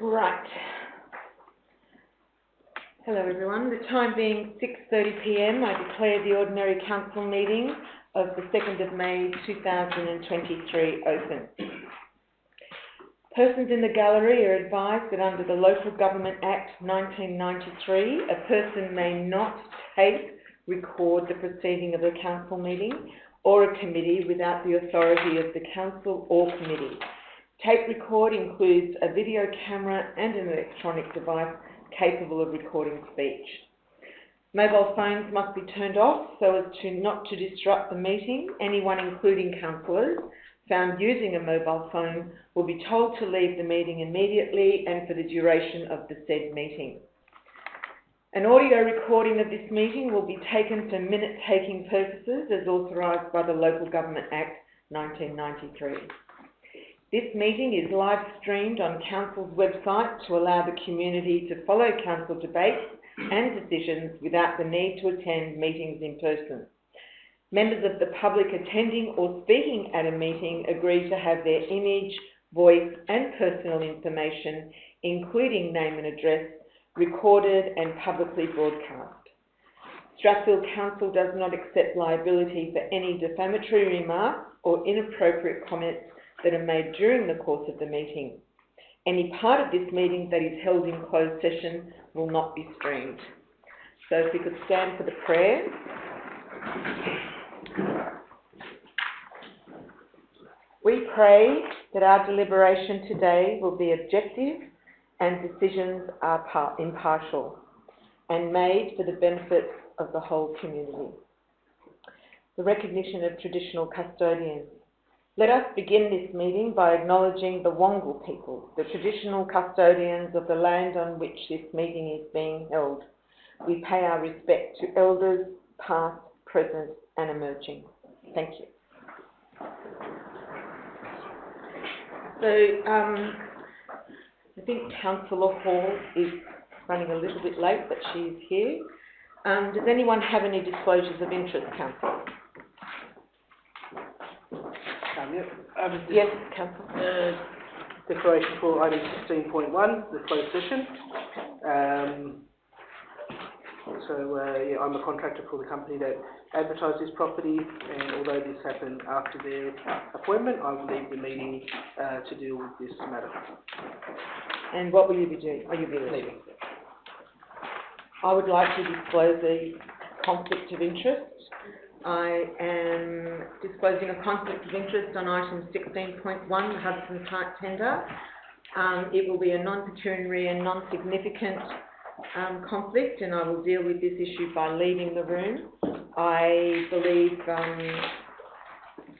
Right. Hello everyone. The time being 6:30 p.m, I declare the ordinary council meeting of the 2nd of May 2023 open. Persons in the gallery are advised that under the Local Government Act 1993, a person may not tape, record the proceeding of a council meeting or a committee without the authority of the council or committee. Tape record includes a video camera and an electronic device capable of recording speech. Mobile phones must be turned off so as not to disrupt the meeting. Anyone, including councillors, found using a mobile phone will be told to leave the meeting immediately and for the duration of the said meeting. An audio recording of this meeting will be taken for minute-taking purposes as authorised by the Local Government Act 1993. This meeting is live streamed on Council's website to allow the community to follow Council debates and decisions without the need to attend meetings in person. Members of the public attending or speaking at a meeting agree to have their image, voice and personal information, including name and address, recorded and publicly broadcast. Strathfield Council does not accept liability for any defamatory remarks or inappropriate comments that are made during the course of the meeting. Any part of this meeting that is held in closed session will not be streamed. So if we could stand for the prayer. We pray that our deliberation today will be objective and decisions are impartial and made for the benefit of the whole community. The recognition of traditional custodians. Let us begin this meeting by acknowledging the Wongal people, the traditional custodians of the land on which this meeting is being held. We pay our respect to elders, past, present and emerging. Thank you. So, I think Councillor Hall is running a little bit late, but she is here. Does anyone have any disclosures of interest, Councillor? Yes, Councillor. Declaration for item 16.1, the closed session. Yeah, I'm a contractor for the company that advertised this property, and although this happened after their appointment, I will leave the meeting to deal with this matter. And what will you be doing? Are you be leaving? I would like to disclose a conflict of interest. I am disclosing a conflict of interest on item 16.1, the Hudson Park tender. It will be a non-pecuniary and non-significant conflict, and I will deal with this issue by leaving the room. I believe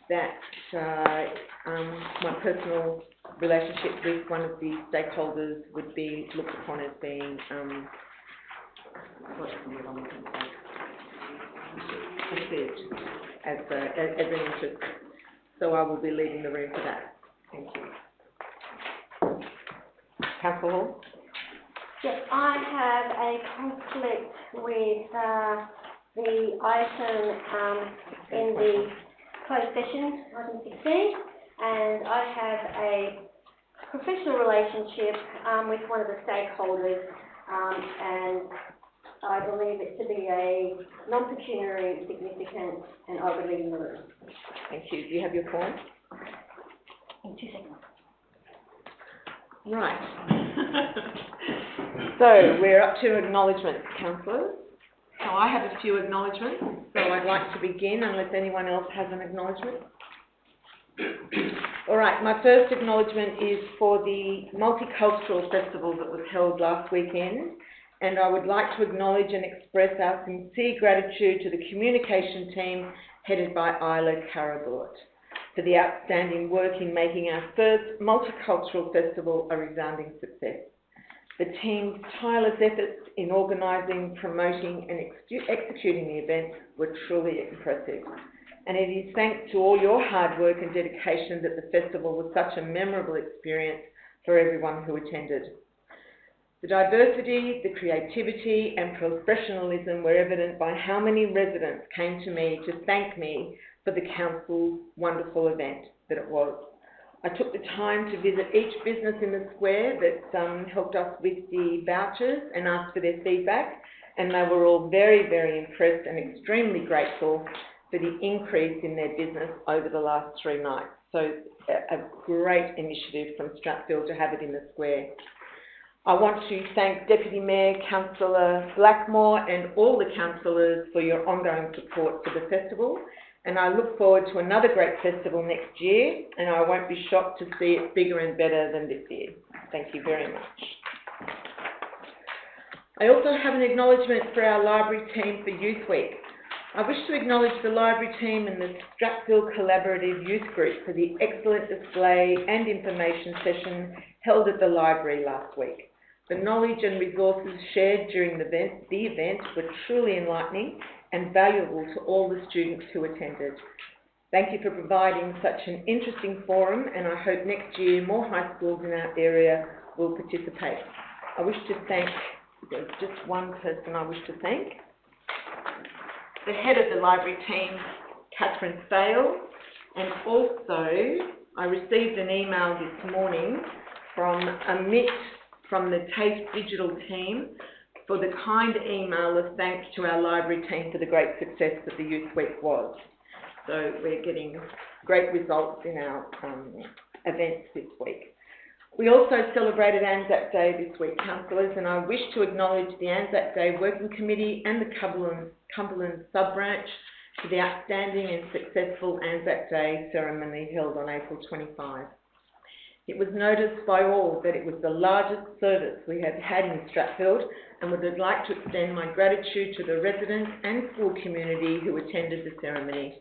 that my personal relationship with one of the stakeholders would be looked upon as being perceived as an interest. So I will be leaving the room for that. Thank you. Councillor Hall? Yes, I have a conflict with the item in the closed session, item 16, and I have a professional relationship with one of the stakeholders, and I believe it to be a non-pecuniary, significant, and I will leave in the room. Thank you. Do you have your form? In 2 seconds. Right. So we're up to acknowledgements, councillors. So I have a few acknowledgements, so I'd like to begin unless anyone else has an acknowledgement. All right, my first acknowledgement is for the Multicultural Festival that was held last weekend, and I would like to acknowledge and express our sincere gratitude to the communication team headed by Isla Caragort for the outstanding work in making our first Multicultural Festival a resounding success. The team's tireless efforts in organising, promoting and executing the event were truly impressive. And it is thanks to all your hard work and dedication that the festival was such a memorable experience for everyone who attended. The diversity, the creativity and professionalism were evident by how many residents came to me to thank me for the council's wonderful event that it was. I took the time to visit each business in the square that helped us with the vouchers and asked for their feedback, and they were all very, very impressed and extremely grateful for the increase in their business over the last 3 nights. So a great initiative from Strathfield to have it in the square. I want to thank Deputy Mayor, Councillor Blackmore and all the councillors for your ongoing support for the festival, and I look forward to another great festival next year, and I won't be shocked to see it bigger and better than this year. Thank you very much. I also have an acknowledgement for our library team for Youth Week. I wish to acknowledge the library team and the Strathfield Collaborative Youth Group for the excellent display and information session held at the library last week. The knowledge and resources shared during the event were truly enlightening and valuable to all the students who attended. Thank you for providing such an interesting forum, and I hope next year more high schools in our area will participate. I wish to thank, there's just one person I wish to thank, the head of the library team, Catherine Fail, and also I received an email this morning from Amit from the TAFE digital team for the kind email of thanks to our library team for the great success that the Youth Week was. So we're getting great results in our events this week. We also celebrated Anzac Day this week, councillors, and I wish to acknowledge the Anzac Day Working Committee and the Cumberland Sub-Branch for the outstanding and successful Anzac Day ceremony held on April 25. It was noticed by all that it was the largest service we have had in Strathfield, and would like to extend my gratitude to the residents and school community who attended the ceremony.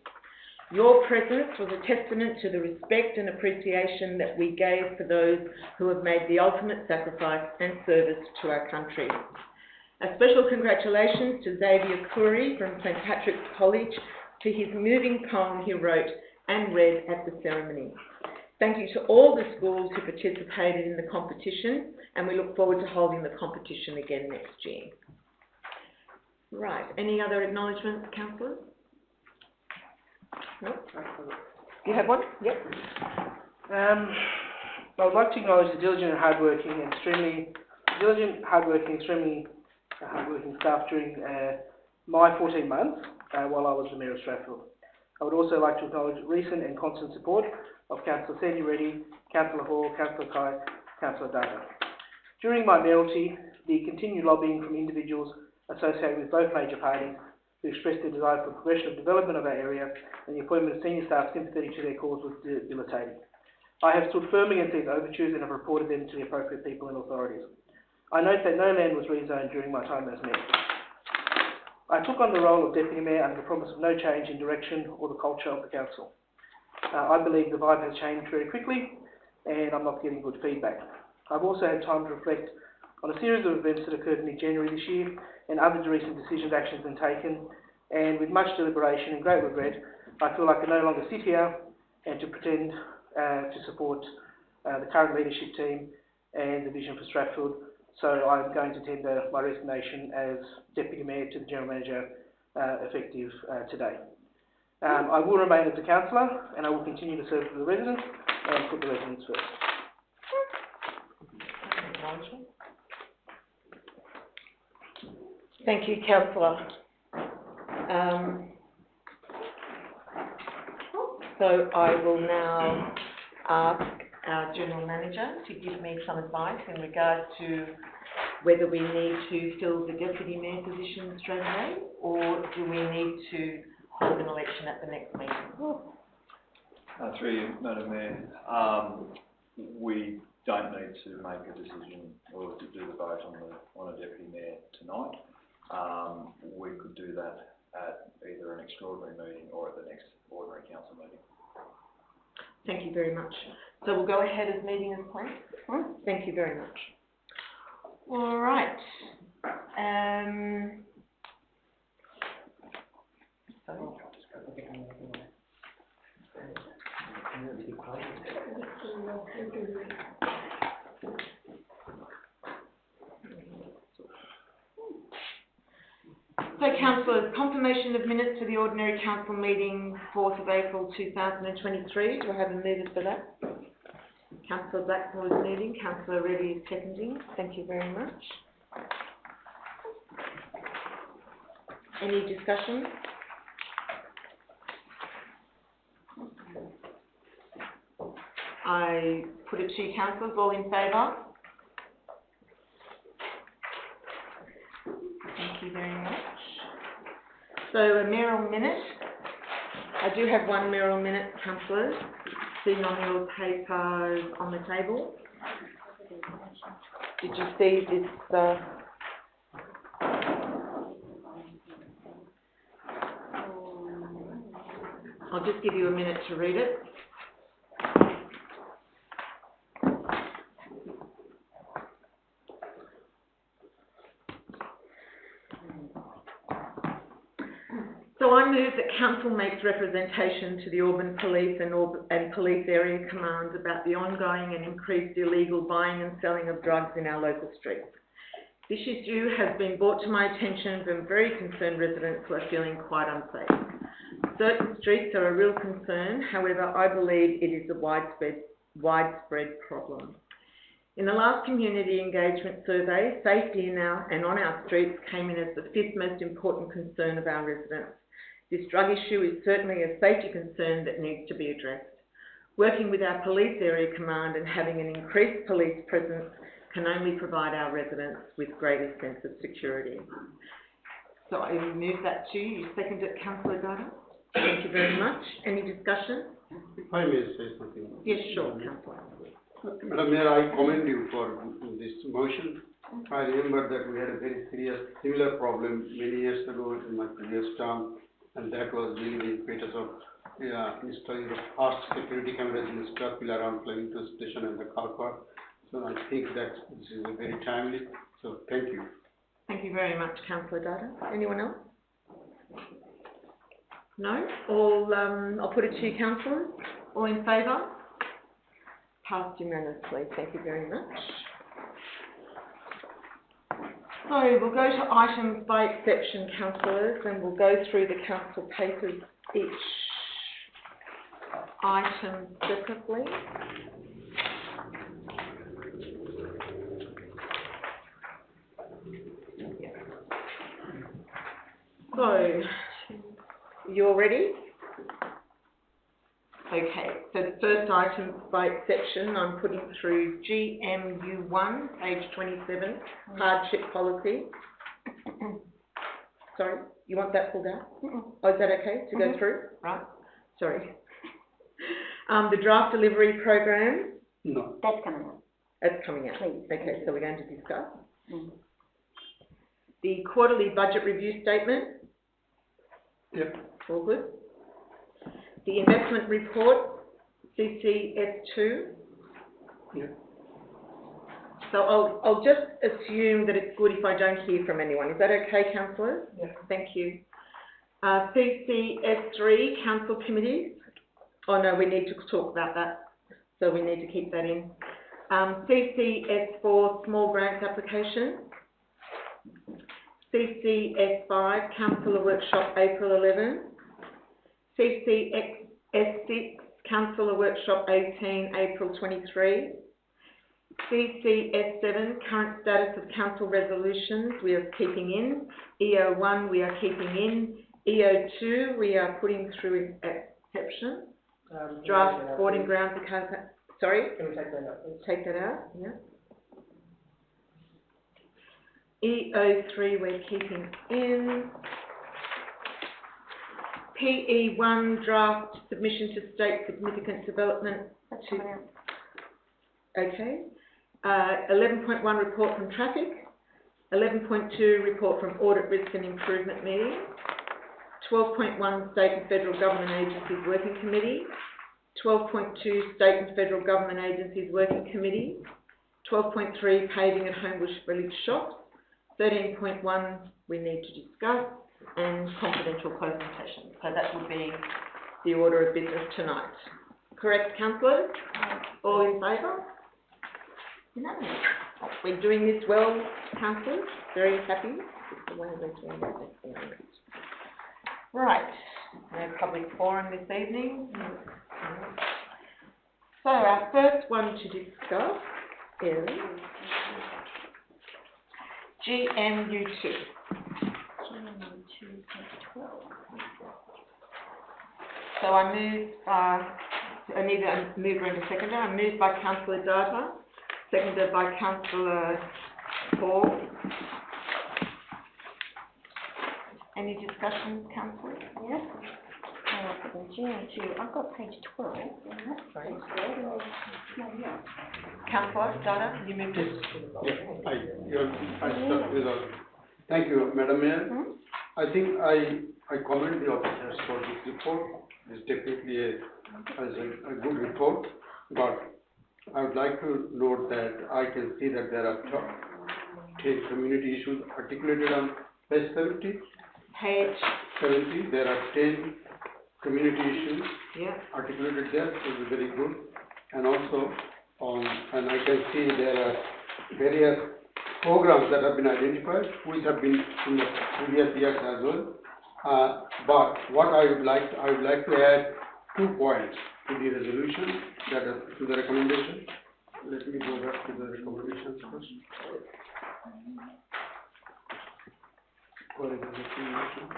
Your presence was a testament to the respect and appreciation that we gave for those who have made the ultimate sacrifice and service to our country. A special congratulations to Xavier Curry from St Patrick's College to his moving poem he wrote and read at the ceremony. Thank you to all the schools who participated in the competition, and we look forward to holding the competition again next year. Right, any other acknowledgements, councillors? No? You have one? Yep. I would like to acknowledge the diligent and hardworking staff during my 14 months while I was the Mayor of Strathfield. I would also like to acknowledge recent and constant support of Councillor Sandy Reddy, Councillor Hall, Councillor Kai, Councillor Data. During my mayoralty, the continued lobbying from individuals associated with both major parties who expressed their desire for progression of development of our area and the appointment of senior staff sympathetic to their cause was debilitating. I have stood firm against these overtures and have reported them to the appropriate people and authorities. I note that no land was rezoned during my time as Mayor. I took on the role of Deputy Mayor under the promise of no change in direction or the culture of the council. I believe the vibe has changed very quickly and I'm not getting good feedback. I've also had time to reflect on a series of events that occurred in mid-January this year and other recent decisions, actions been taken, and with much deliberation and great regret, I feel I can no longer sit here and to pretend to support the current leadership team and the vision for Strathfield. So I'm going to tender my resignation as Deputy Mayor to the General Manager effective today. I will remain as a councillor and I will continue to serve for the residents and put the residents first. Thank you, councillor. So I will now ask our General Manager to give me some advice in regard to whether we need to fill the Deputy Mayor position straight away, or do we need to hold an election at the next meeting? Through you, Madam Mayor, we don't need to make a decision or to do the vote on a Deputy Mayor tonight. We could do that at either an extraordinary meeting or at the next ordinary council meeting. Thank you very much. So we'll go ahead as meeting as planned. Thank you very much. All right. So, councillors, confirmation of minutes to the ordinary council meeting 4th of April 2023. Do I have a mover for that? Councillor Blackmore is moving, Councillor Reddy is seconding. Thank you very much. Any discussion? I put it to you, councillors, all in favour? Thank you very much. So a mayoral minute. I do have one mayoral minute, councillors, sitting on your papers on the table. Did you see this? I'll just give you a minute to read it. So I move that Council makes representation to the Auburn Police and Police Area Commands about the ongoing and increased illegal buying and selling of drugs in our local streets. This issue has been brought to my attention from very concerned residents who are feeling quite unsafe. Certain streets are a real concern, however, I believe it is a widespread problem. In the last community engagement survey, safety on our streets came in as the 5th most important concern of our residents. This drug issue is certainly a safety concern that needs to be addressed. Working with our Police Area Command and having an increased police presence can only provide our residents with greater sense of security. So I move that to you. You second it, Councillor Dada. Thank you very much. Any discussion? If I may say something. Yes, sure, Councillor. Madam Mayor, I commend you for this motion. I remember that we had a very serious similar problem many years ago in my previous term, and that was during the impetus of installing the fast security cameras in the Star Pillar around Flemington Station and the car park. So I think that this is very timely. So thank you. Thank you very much, Councillor Dada. Anyone else? No? I'll put it to you, councillors. All in favour? Passed unanimously. Thank you very much. So we'll go to items by exception, councillors, and we'll go through the council papers each item separately. So, you all ready? Okay, so the first item by exception, I'm putting through GMU1, page 27, hardship policy. Sorry, you want that pulled out? Oh, is that okay to go through? Right, sorry. The draft delivery program. No. That's coming up. That's coming out. Please. Okay, so we're going to discuss. The quarterly budget review statement. Yep. All good. The investment report, CCS2. Yep. So I'll just assume that it's good if I don't hear from anyone. Is that okay, councillors? Yeah. Thank you. CCS3, council committees. Oh no, we need to talk about that. So we need to keep that in. CCS4, small grants application. CCS5, councillor workshop, April 11. CCS6, councillor workshop 18, April 23. CCS7, current status of council resolutions, we are keeping in. EO1, we are keeping in. EO2, we are putting through exception. Draft sporting grounds, sorry? Can we take that out, please? Take that out, yeah. EO3 we're keeping in. PE1 draft submission to state significant development. That's coming out. Okay. 11.1 report from traffic. 11.2 report from audit risk and improvement meeting. 12.1 state and federal government agencies working committee. 12.2 state and federal government agencies working committee. 12.3 paving at Homebush Village shops. 13.1 we need to discuss, and confidential consultation. So that would be the order of business tonight. Correct, councillors? All in favour? Unanimous. We're doing this well, councillors. Very happy with the way we're doing this. Right. No public forum this evening. So our first one to discuss is GMU2. So I move, I need a mover and a seconder. I move by Councillor Data, seconded by Councillor Hall. Any discussion, Councillor? Yes. I've got page 12. Sorry. Councillor Data, you moved it? Thank you, Madam Mayor. I think I commend the officers for this report. It's definitely a good report, but I would like to note that I can see that there are 10 community issues articulated on page 70. Page 70, there are 10 community issues yeah. articulated there, which is very good. And also, and I can see there are various programs that have been identified, which have been in the previous years as well. But what I would like to add 2 points to the resolution, that is to the recommendation. Let me go back to the recommendations first. What is the recommendation?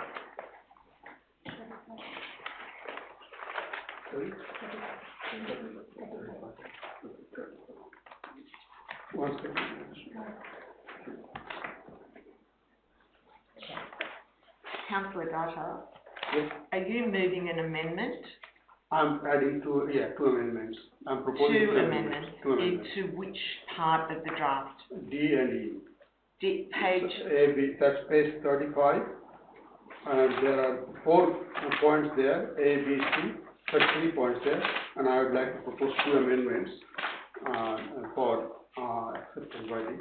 Sorry? One second. Councillor Data, Yes, are you moving an amendment? I'm adding 2 amendments. I'm proposing 2 amendments. 2 amendments. Into which part of the draft? D and E. Page, A, B, that's page 35. And there are 4 points there, A, B, C. There are 3 points there. And I would like to propose 2 amendments for acceptance by the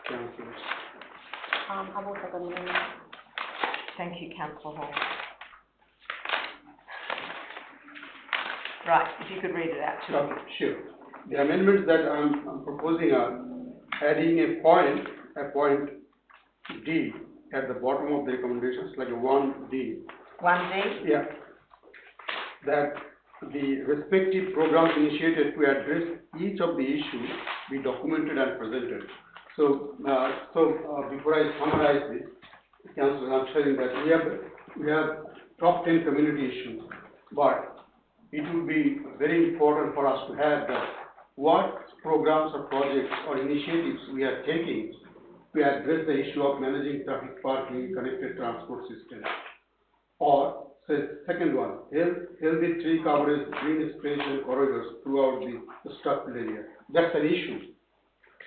councillors. I've also got an amendment. thank you, Councillor Hall. Right, if you could read it out to us. Okay, sure. The amendments that I'm proposing are adding a point D at the bottom of the recommendations, like a 1D. 1D? Yeah. That the respective programs initiated to address each of the issues be documented and presented. So, before I summarize this, Councillor, I'm saying that we have top 10 community issues, but it will be very important for us to have that what programs or projects or initiatives we are taking to address the issue of managing traffic parking, connected transport systems. Or, second one, healthy tree coverage, green space and corridors throughout the structural area. That's an issue.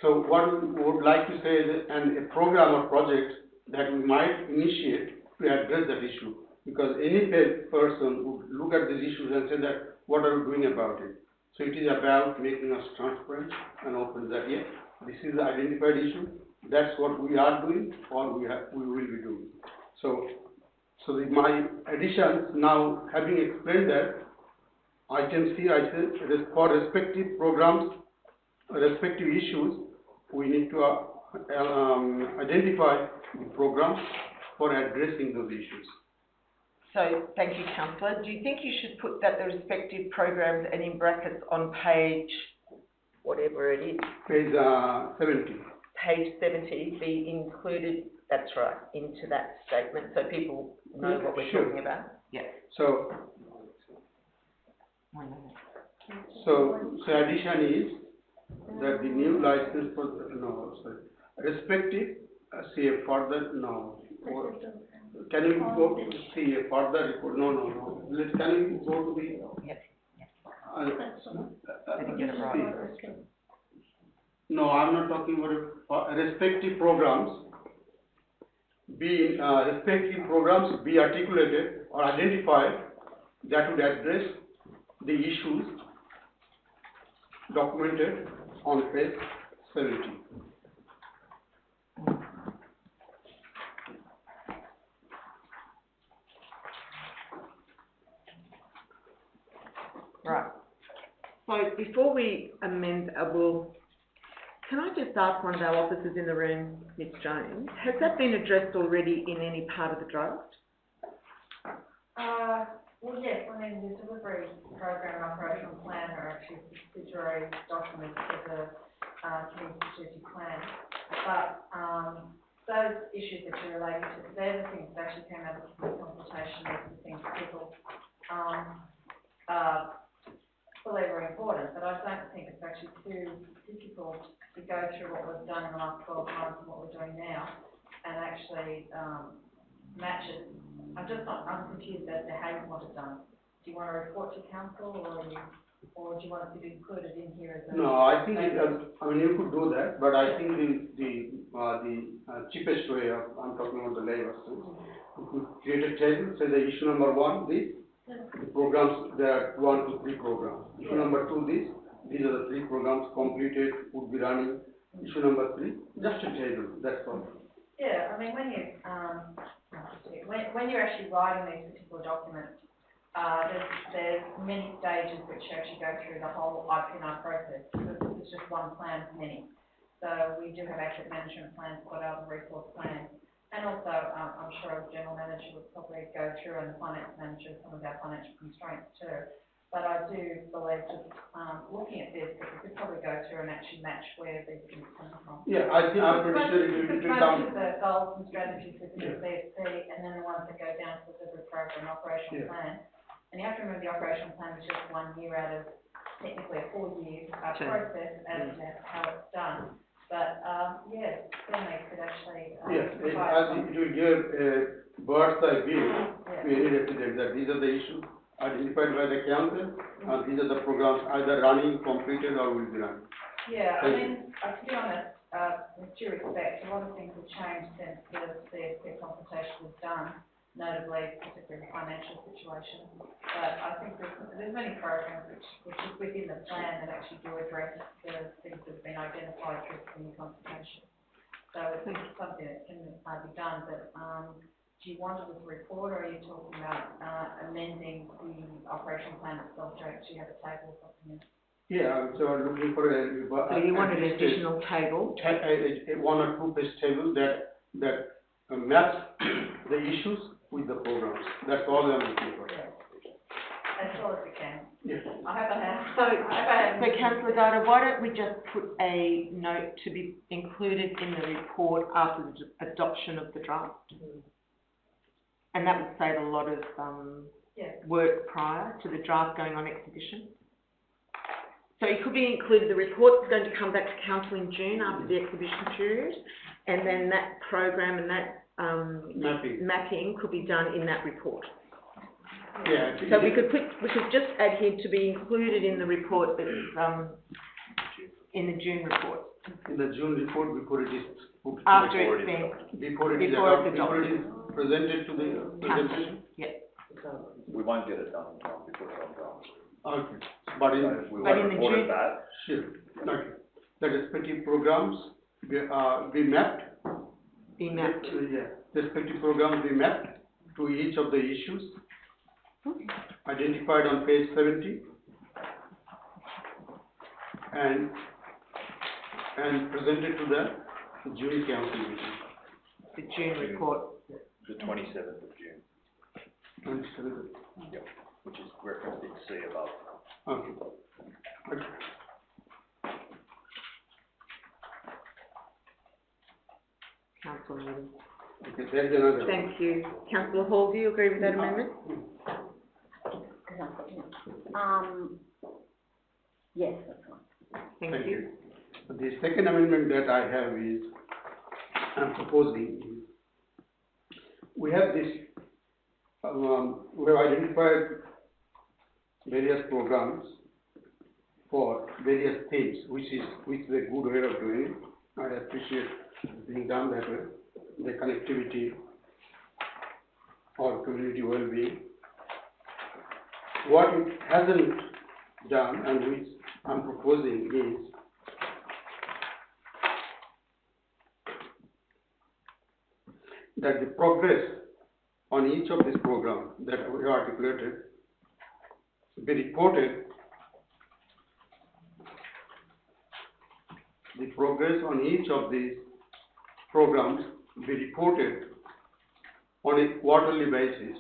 So what we would like to say is a program or project that we might initiate to address that issue. Because any person would look at these issues and say that, what are we doing about it? So it is about making us transparent and open that, yes, this is the identified issue, that's what we are doing or we will be doing. So my additions now, having explained that, I can see, I said, for respective programs, respective issues, we need to identify the programs for addressing those issues. So, thank you, Councillor. Do you think you should put that the respective programs and in brackets on page, whatever it is? Page 70. Page 70 be included, that's right, into that statement so people know what we're talking about? Yeah. So addition is that the new license for, respective, see a further, can you go to see a further report? No. Can you go to the? Yes. I didn't get it right. No, I'm not talking about respective programs. Respective programs be articulated or identified that would address the issues documented on page 70. Right. So before we amend, can I just ask one of our officers in the room, Ms. Jones, has that been addressed already in any part of the draft? Well, yes, I mean, the delivery program and operational plan are actually subsidiary documents of the community strategic plan. But those issues that you're relating to, they're the things that actually came out of the consultation, the things that people believe are important. But I don't think it's actually too difficult to go through what we've done in the last 12 months and what we're doing now and actually match it. I'm confused as to how you want it done. Do you want to report to council or do you want it to be included in here as a? No, I think you could do that, but I think the cheapest way of, I'm talking about the labor, you could create a table, say the issue number 1, the programs, there are 1 to 3 programs. Issue number 2, these are the 3 programs completed, would be running. Issue number 3, just a table, that's all. Yeah, I mean, when you're actually writing these particular documents, there's many stages which actually go through the whole IPNR process. It's just one plan of many. So we do have asset management plans, got other resource plans, and also I'm sure the general manager would probably go through and the finance manager some of our financial constraints too. But I do believe just looking at this, that we could probably go through and actually match where these things come from. Yeah, I think I'm pretty sure it will come. Most of the goals and strategies within the CFP, and then the ones that go down to the delivery program operational plan. And you have to remember the operational plan is just 1 year out of technically a 4-year process as to how it's done. But certainly it could actually Yes, it will give a bird's eye view to any resident that these are the issues identified by the council, and these are the programs either running, completed, or will be run. Yeah, I mean, to be honest, with due respect, a lot of things have changed since the CFP consultation was done, notably particularly the financial situation. But I think there's many programs which is within the plan that actually do address the things that have been identified through the community consultation. So it's something that can be done, but do you want it as a report, or are you talking about amending the operational plan itself to actually have a table or something? Yeah, so I'm looking for So you want an additional table? A 1 or 2 page table that maps the issues with the programs. That's all I'm looking for. As well as we can. Yes. I hope I have. So Councillor Gardner, why don't we just put a note to be included in the report after the adoption of the draft? And that would save a lot of work prior to the draft going on exhibition. So it could be included, the report's going to come back to council in June after the exhibition period, and then that program and that mapping could be done in that report. Yeah. So we could just add here to be included in the report that's in the June report. In the June report before it is put. After it's been. Before it is presented to the council. Yeah. We won't get it done in time before it's on draft. Okay, but in the June. Sure. Okay. The respective programs be mapped. Be mapped. Respective programs be mapped to each of the issues identified on page 70 and presented to the June council meeting. The June report. The 27th of June. 27th. Yep. Which is referenced in C above. Okay. Council meeting. Okay, there's another. Thank you. Councillor Hall, do you agree with that amendment? Yes, that's fine. Thank you. The second amendment that I have is, I'm proposing is, we have this, we have identified various programs for various themes, which is a good way of doing it. I appreciate it being done that way. The connectivity or community well-being. What it hasn't done and which I'm proposing is that the progress on each of these programs that we have articulated be reported. The progress on each of these programs be reported on a quarterly basis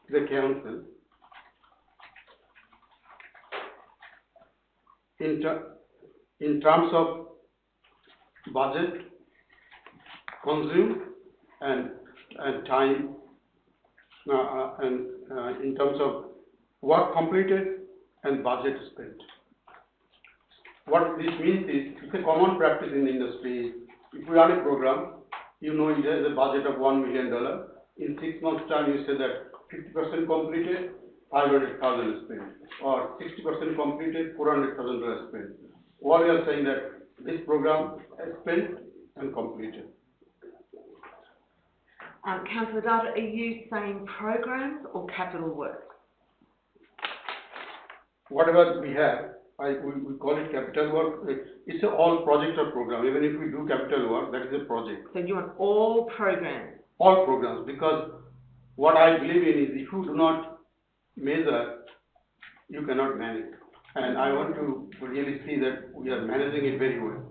the council in terms of budget, consumed, and time, in terms of work completed and budget spent. What this means is, it's a common practice in the industry. If we run a program, you know it has a budget of $1 million. In 6 months' time, you say that 50% completed, 500,000 spent, or 60% completed, $400,000 spent. All we are saying that this program is spent and completed. Councillor Data, are you saying programs or capital work? Whatever we have, we call it capital work. It's a all project or program. Even if we do capital work, that is a project. So you want all programs? All programs, because what I believe in is if you do not measure, you cannot manage. And I want to really see that we are managing it very well.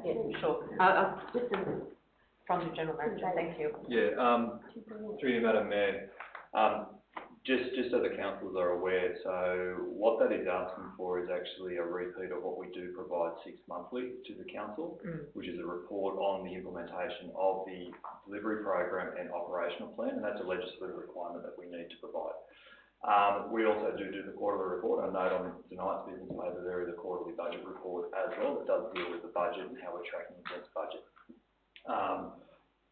Yeah, sure. Just from the General Manager, thank you. Yeah, through you, Madam Mayor, just so the councillors are aware, so what that is asking for is actually a repeat of what we do provide 6 monthly to the council, which is a report on the implementation of the delivery program and operational plan, and that's a legislative requirement that we need to provide. We also do the quarterly report. I note on tonight's business paper there is a quarterly budget report as well that does deal with the budget and how we're tracking against budget.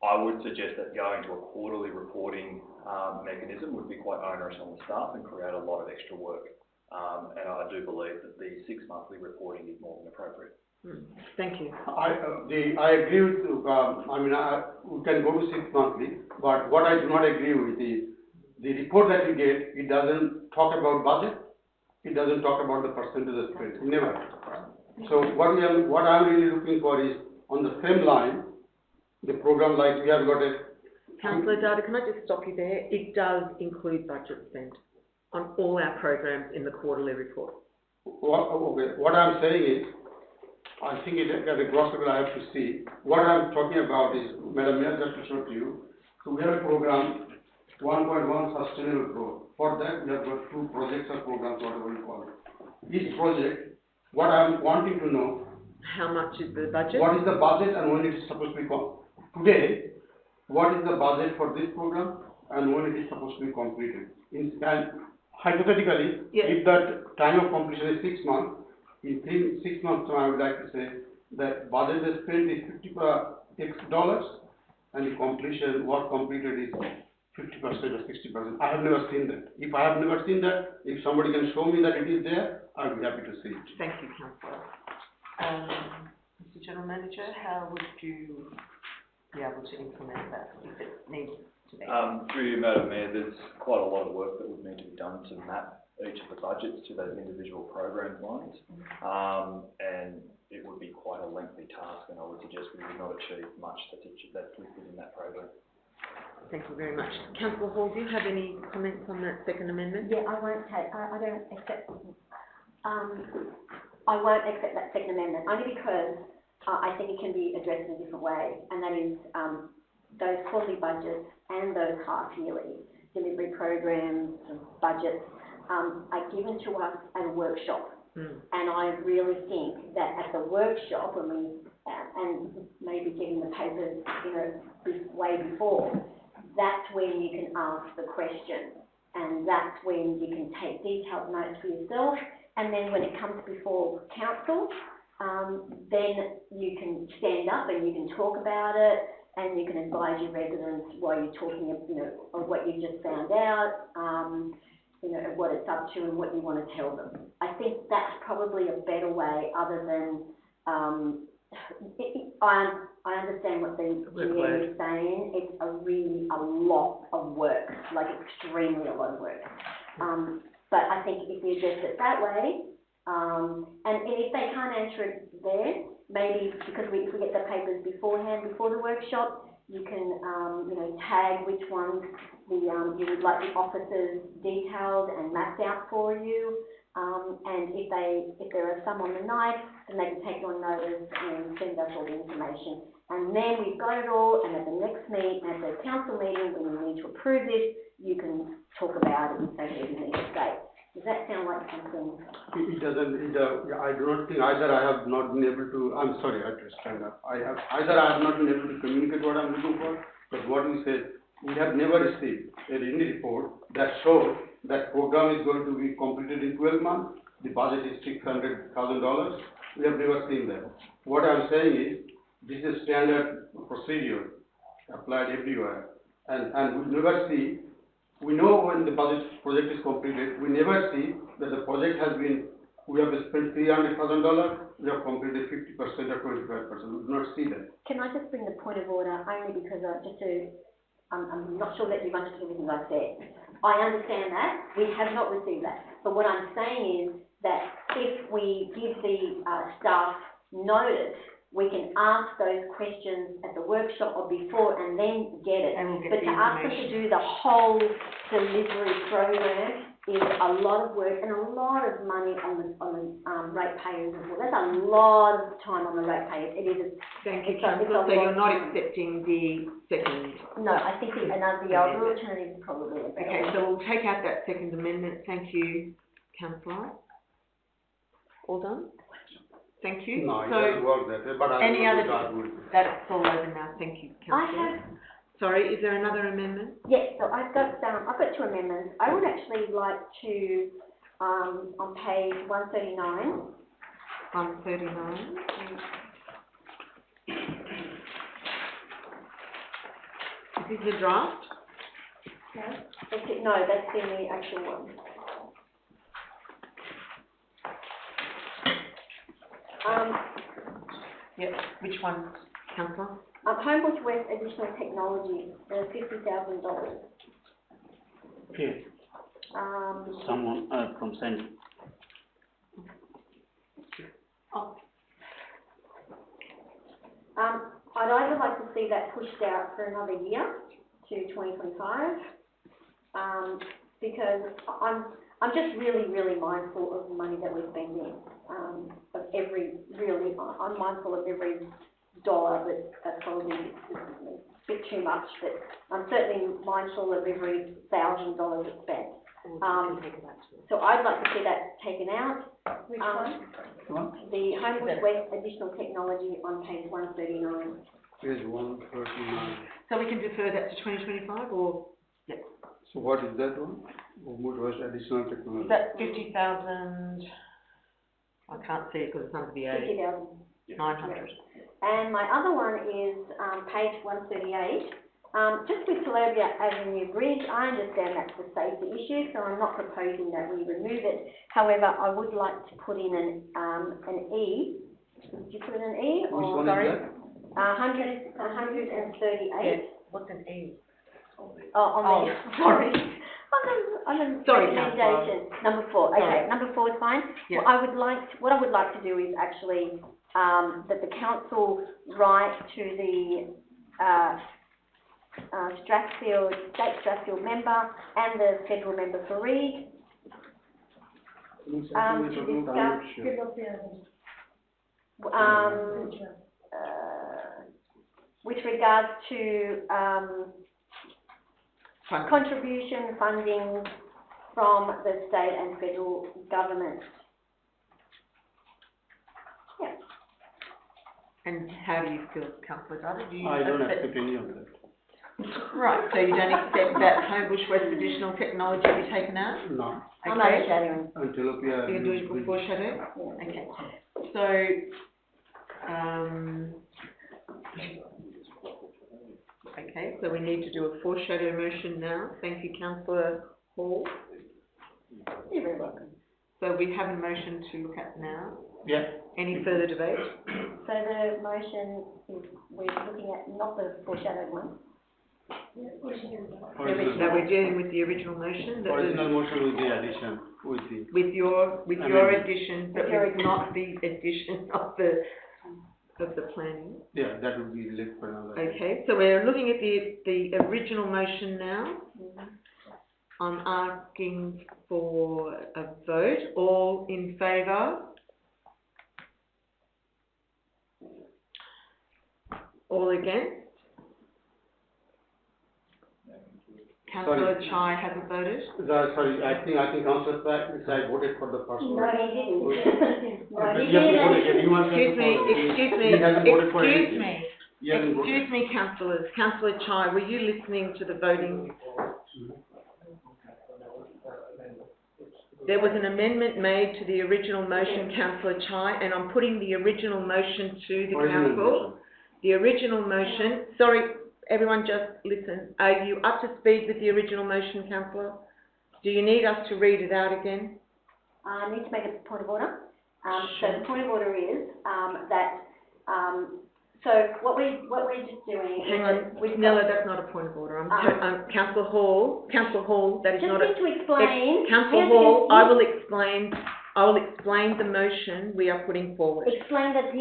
I would suggest that going to a quarterly reporting mechanism would be quite onerous on the staff and create a lot of extra work. And I do believe that the 6 monthly reporting is more than appropriate. Thank you. I agree with you. We can go to 6 monthly, but what I do not agree with is the report that you get, it doesn't talk about budget, it doesn't talk about the percentage spent, never. So what I'm really looking for is on the same line, the program like we have got a... Councillor Data, can I just stop you there? It does include budget spent on all our programs in the quarterly report. What I'm saying is, I think at a gross level I have to see. What I'm talking about is, Madam Mayor, just to show to you, so we have a program, 1.1 sustainable growth. For that, we have got 2 projects or programs, whatever you call it. Each project, what I'm wanting to know, how much is the budget? What is the budget and when it is supposed to be today, what is the budget for this program and when it is supposed to be completed? And hypothetically, if that time of completion is 6 months, in 6 months time I would like to say that budget is spent is $50 and the completion, what completed is 50% or 60%. I have never seen that. If I have never seen that, if somebody can show me that it is there, I will be happy to see it. Thank you, Councillor. Mr. General Manager, how would you be able to implement that if it needs to be? Through you, Madam Mayor, there's quite a lot of work that would need to be done to map each of the budgets to those individual program lines, and it would be quite a lengthy task, and I would suggest we would not achieve much that's listed in that program. Thank you very much. Councillor Hall, do you have any comments on that second amendment? Yeah, I won't accept that second amendment, only because I think it can be addressed in a different way, and that is those quarterly budgets and those half-yearly delivery programs and budgets are given to us at a workshop. And I really think that at the workshop, when we, and maybe getting the papers, way before, that's when you can ask the question, and that's when you can take detailed notes for yourself, and then when it comes before council, then you can stand up and you can talk about it, and you can advise your residents while you're talking, of what you just found out, what it's up to and what you want to tell them. I think that's probably a better way, other than, I understand what the GM is saying. It's a lot of work, like extremely a lot of work. But I think if you address it that way, and if they can't answer it there, maybe because if we get the papers beforehand, before the workshop, you can, tag which ones you would like the officers detailed and mapped out for you. And if there are some on the night, then they can take your notice and send us all the information. And then we've got it all, and at the next at the council meeting, when you need to approve this, you can talk about it and say what you need to say. Does that sound like something? It doesn't, I do not think either I have not been able to, I'm sorry, I have to stand up. I have not been able to communicate what I'm looking for, but what we said, we have never received any report that shows that program is going to be completed in 12 months. The budget is $600,000. We have never seen that. What I'm saying is, this is standard procedure applied everywhere, and we never see. We know when the budget project is completed, we never see that the project has been, we have spent $300,000, we have completed 50% or 25%. We do not see that. Can I just bring the point of order only because I'm not sure that you've understood everything I said. I understand that, we have not received that. But what I'm saying is that if we give the staff notice, we can ask those questions at the workshop or before and then get it. And we'll get But the to ask them to information. do the whole delivery program is a lot of work and a lot of money on the ratepayers as well. That's a lot of time on the ratepayers. It is. Thank you, It's a councillor. So lot you're of not time. accepting the second? No, I think the other alternative is probably a better. Okay, so we'll take out that second amendment. Thank you, councillor. All done? Thank you. No, it So, doesn't work that way, but I any will other- not argue with it. that's all over now. Thank you, I councillor. have, Sorry, is there another amendment? yes, so I've got two amendments. I would actually like to, on page 139, 139. Is this the draft? no, that's in the actual one. Yep. Which one, councillor? Homebush West additional technology, $50,000. Okay, Um, someone, from Sandy. I'd either like to see that pushed out for another year to 2025, because I'm just really mindful of the money that we're spending, I'm mindful of every dollar that's probably a bit too much, but I'm certainly mindful of every $1,000 that's spent. So I'd like to see that taken out. Which What? The Homebush West additional technology on page 139. Page 139. So we can defer that to 2025 or? So what is that one? What was additional Is technology? that 50,000? I can't see it because it's under the A. 900. And my other one is, page 138. Just with Columbia Avenue Bridge, I understand that's a safety issue, so I'm not proposing that we remove it. However, I would like to put in an E. Did you put in an E? Which or one sorry? is that? 138. Yes. What's an E? Oh, on the, sorry. On the Sorry, recommendation, number 4. Okay, Sorry. number 4 is fine. Yeah. What I would like to do is actually, that the council write to the, State Strathfield member and the federal member for Reid, to discuss, with regards to, Fine. contribution funding from the state and federal government. Yeah. And how do you feel, councillor Dada? Do you I don't accept- accept any of that. Right, so you don't accept that Homebush West additional technology be taken out? No, I'm not Okay. shadowing. until You're going to do it before shadow? Okay. So, okay, so we need to do a foreshadow motion now. Thank you, councillor Hall. You're very welcome. So we have a motion to look at now. Yeah. Any further debate? So the motion is, we're looking at not the foreshadowed one. No, we're dealing with the original motion. that was- Original motion with the addition, with the, With your Amendment. addition, but With your with not the addition of the planning. yeah, that would be left for another. Okay, so we're looking at the original motion now. I'm asking for a vote. All in favour? All against? Councillor Chai hasn't voted. Sorry, I think Councillor Sai voted for the first No, one. he didn't. No, he You have to vote didn't. again. You want to Excuse me, vote. He hasn't voted for anything. He hasn't voted. Excuse me, councillors. Councillor Chai, were you listening to the voting? There was an amendment made to the original motion, councillor Chai, and I'm putting the original motion to the Original council. motion. The original motion, sorry, everyone just listen. Are you up to speed with the original motion, councillor? Do you need us to read it out again? I need to make a point of order. So the point of order is, so what we're just doing is. Hang on, Nella, that's not a point of order. Councillor Hall, that is Just not a. need to explain. Councillor Hall, I will explain the motion we are putting forward. Explain that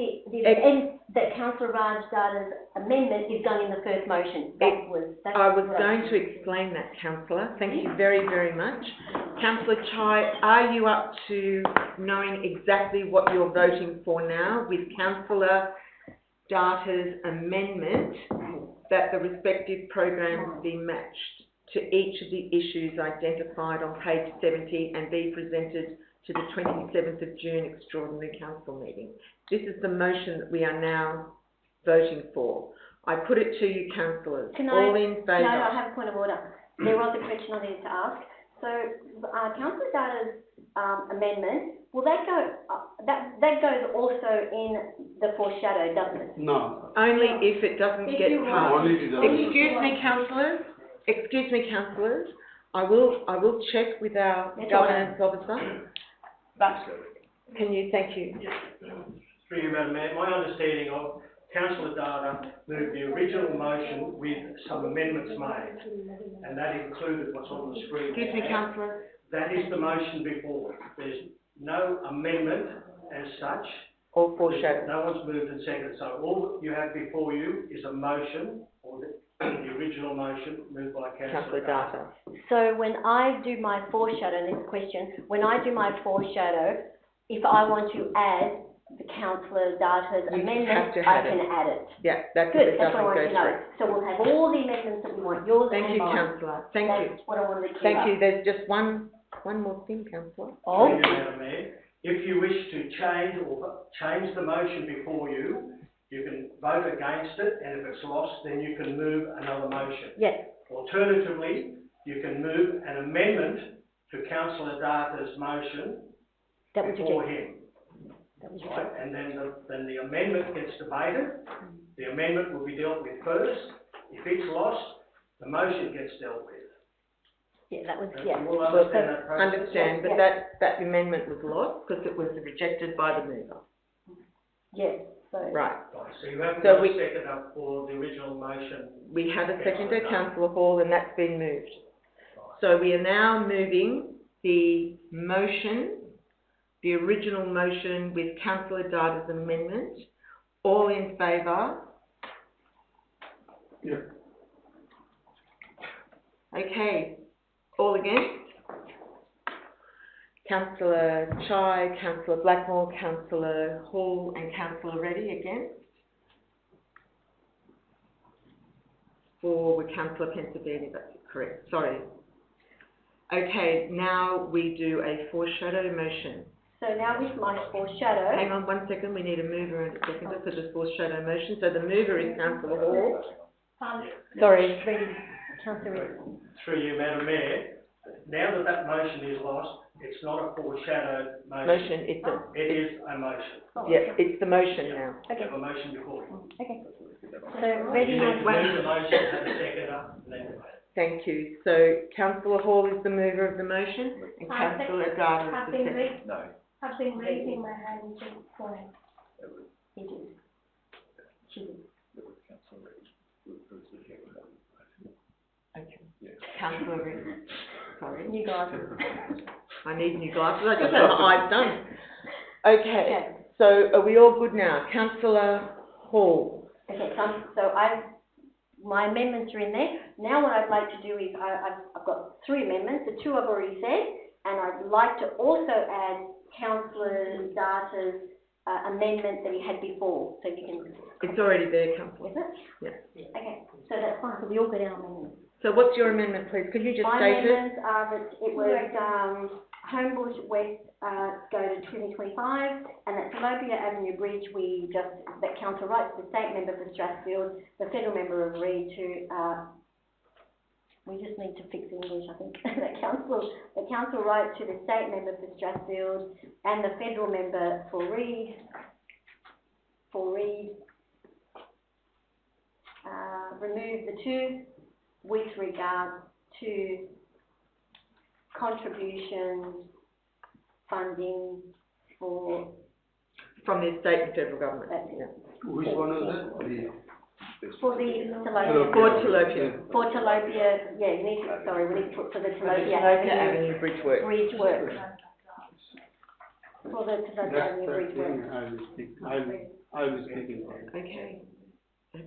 that Councillor Raj Dada's amendment is done in the first motion. I was going to explain that, councillor. Thank you very, very much. Councillor Chai, are you up to knowing exactly what you're voting for now with Councillor Data's amendment that the respective programs be matched to each of the issues identified on page 70 and be presented to the 27th of June extraordinary council meeting? This is the motion that we are now voting for. I put it to you, councillors. All in favour? No, I have a point of order. There was a question I needed to ask. So, Councillor Data's amendment, will that go, that goes also in the foreshadow, doesn't it? No. Only if it doesn't get passed. Only if it doesn't. Excuse me, councillors. I will check with our governance officer. But can you, thank you. Through you, Madam Mayor, my understanding of Councillor Data moved the original motion with some amendments made, and that included what's on the screen. Excuse me, councillor. That is the motion before. There's no amendment as such. Or foreshadow. No one's moved and seconded, so all you have before you is a motion, or the original motion moved by Councillor Data. So when I do my foreshadow, this question, when I do my foreshadow, if I want to add the Councillor Data's You amendment, have to I add can it. add it. Yeah, that's Good, it that's what I doesn't wanted to go know. through. So we'll have all the amendments that we want, yours Thank and you, mine. councillor. Thank you. That's what I wanted to clear Thank up. you. There's just one more thing, councillor. Oh. Through you, Madam Mayor, if you wish to change the motion before you, you can vote against it, and if it's lost, then you can move another motion. Yes. Alternatively, you can move an amendment to Councillor Data's motion That was before rejected. him. That was Right, rejected. and then the amendment gets debated. The amendment will be dealt with first. If it's lost, the motion gets dealt with. Yeah, that was, And yeah. you all understand that process? Understand, but that amendment was lost because it was rejected by the mover. Yes, so. Right. Right, so you haven't So got we- a second up for the original motion. We have a seconder, councillor Hall, and that's been moved. So we are now moving the motion, the original motion with councillor Data's amendment. All in favour? Yep. Okay. All against? Councillor Chai, Councillor Blackmore, Councillor Hall and Councillor Reddy against? 4 with Councillor Pensavini, that's correct, sorry. Okay, now we do a foreshadow motion. So now with my foreshadow. Hang on 1 second, we need a mover and a seconder for the foreshadow motion. So the mover is Councillor Hall. Sorry. Ready, Councillor Reddy. Through you, Madam Mayor, now that motion is lost, it's not a foreshadowed motion. Motion, it's a, It is a motion. yeah, it's the motion now. You have a motion before you. Okay. So Reddy You need to has, move the motion, have a second up, and then debate. Thank you. So Councillor Hall is the mover of the motion and Councillor Data is the second. No. I've been raising my hand for it. he did. She did. Okay. Councillor Reddy. Sorry. New glasses. I need new glasses. I just got my eyes done. Okay. So are we all good now? Councillor Hall. Okay, so my amendments are in there. Now what I'd like to do is, I've got 3 amendments, the 2 I've already said, and I'd like to also add Councillor Data's amendment that he had before, so you can... It's already there, councillor. Is it? Yeah. Okay, so that's fine, so we all get our amendments. So what's your amendment, please? Could you just My state it? amendments are that it was, Homebush West, go to 2025, and that Tilapia Avenue Bridge, that council writes to the state member for Strathfield, the federal member agreed to, we just need to fix English, I think. The council writes to the state member for Strathfield and the federal member for Reid, remove the 2 with regard to contributions, funding for... From the state and federal government. Yeah. Which one is that? For the Tilapia. For Tilapia. For Tilapia, yeah, we need to put for the Tilapia Tilapia Avenue Avenue Bridge work. Bridge work. For the Tilapia Avenue That Bridge work. thing I will be speaking for it. Okay.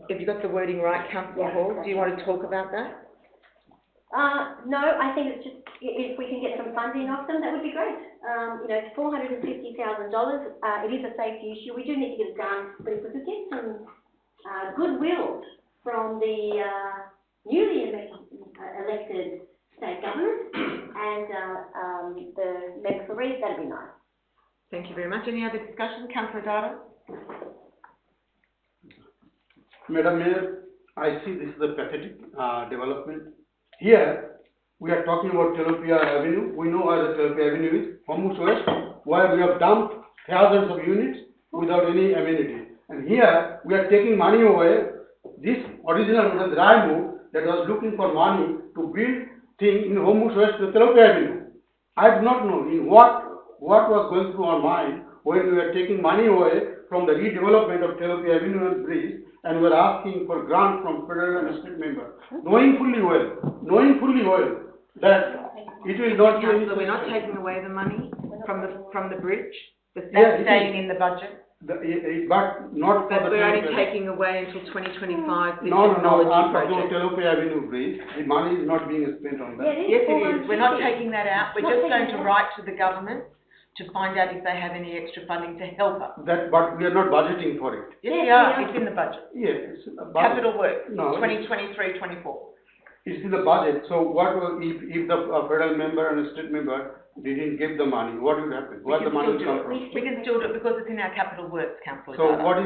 Have you got the wording right, councillor Yeah. Hall? Do you want to talk about that? No, I think it's just, if we can get some funding off them, that would be great. It's $450,000, it is a safety issue, we do need to get it done, but if we could get some, goodwill from the, newly elected state government and, the member for Reid, that'd be nice. Thank you very much. Any other discussion, councillor Data? Madam Mayor, I see this is a pathetic development. Here, we are talking about Tilapia Avenue. We know where the Tilapia Avenue is, Homebush West, where we have dumped thousands of units without any amenity. And here, we are taking money away. This original Raimur that was looking for money to build thing in Homebush West to Tilapia Avenue. I do not know in what was going through our mind when we are taking money away from the redevelopment of Tilapia Avenue and Bridge, and we are asking for grant from federal and state member, knowing fully well that it will not be. Councillor, we're not taking away the money from the bridge. That's Yeah, staying in the budget. But not for But the. we're only taking away until 2025 the No, technology I'm talking about project. Tilapia Avenue Bridge. The money is not being spent on that. Yes, it is. We're not taking that out. We're Not just taking going to it out. write to the government to find out if they have any extra funding to help us. But we are not budgeting for it. Yes, Yes, we we are. are. It's in the budget. Yes. Capital work, No. 2023-24. It's in the budget. So what will, if the federal member and state member didn't give the money, what will happen? Where the money will come from? We can still do it because it's in our capital works, councillor So Data. what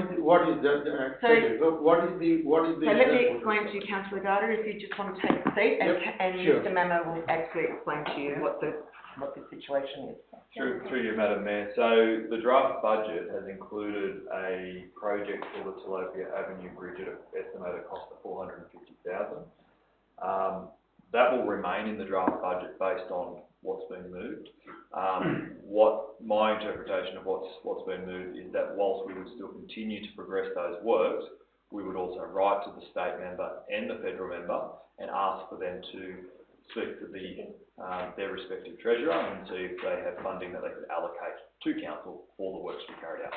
is that? So- What is the? So let me explain to you, councillor Data, if you just want to take a seat, and, Yep, and sure. Mr Mamo will actually explain to you what the situation is. Through you, Madam Mayor. So the draft budget has included a project for the Tilapia Avenue Bridge at an estimated cost of $450,000. That will remain in the draft budget based on what's been moved. What my interpretation of what's been moved is that whilst we would still continue to progress those works, we would also write to the state member and the federal member and ask for them to speak to their respective treasurer and see if they have funding that they could allocate to council for the works to be carried out.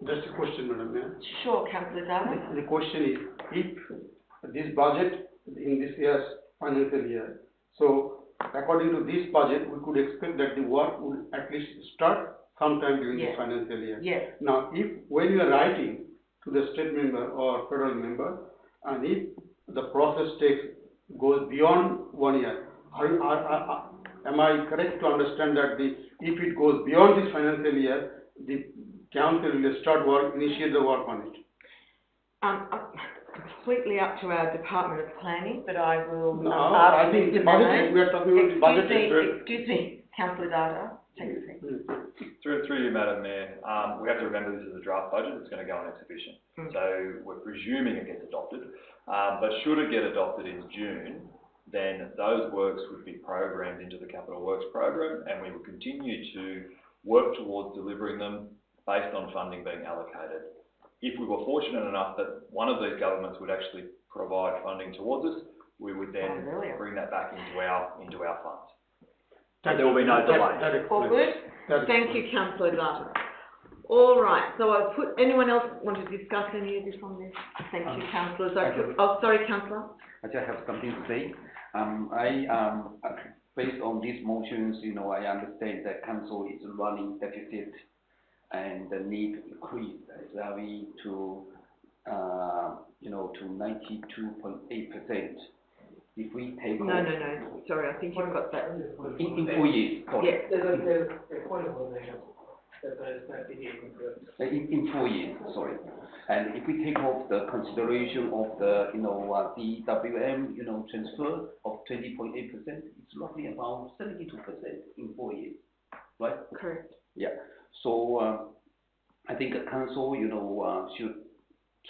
Just a question, Madam Mayor. Sure, councillor Data. The question is, if this budget in this year's financial year, so according to this budget, we could expect that the work would at least start sometime during this Yes. financial year. Yes. Now, when you are writing to the state member or federal member, and if the process goes beyond 1 year, am I correct to understand that if it goes beyond this financial year, the council will initiate the work on it? Completely up to our Department of Planning, but I will No, ask I think Mr. the budget, Mamo. we are talking about the budget. Excuse me, councillor Data, take a seat. Through you, Madam Mayor, we have to remember this is a draft budget, it's going to go on exhibition. So we're presuming it gets adopted, but should it get adopted in June, then those works would be programmed into the Capital Works program, and we would continue to work towards delivering them based on funding being allocated. If we were fortunate enough that one of these governments would actually provide funding towards us, we would then bring that back into our funds. There will be no delay. All good? Thank you, councillor Data. All right, so I'll put, anyone else want to discuss any of this on this? Thank you, councillors. Oh, sorry, councillor. I just have something to say. Based on these motions, you know, I understand that council is running deficit and the need increase salary to, you know, to 92.8%. If we take No, sorry, I think you've got that. in 4 years, sorry. Yeah. There's a point of order that there's no figure confirmed. In 4 years, sorry. And if we take off the consideration of the, you know, DWM, you know, transfer of 20.8%, it's roughly about 72% in 4 years, right? Correct. Yeah. So I think the council, you know, should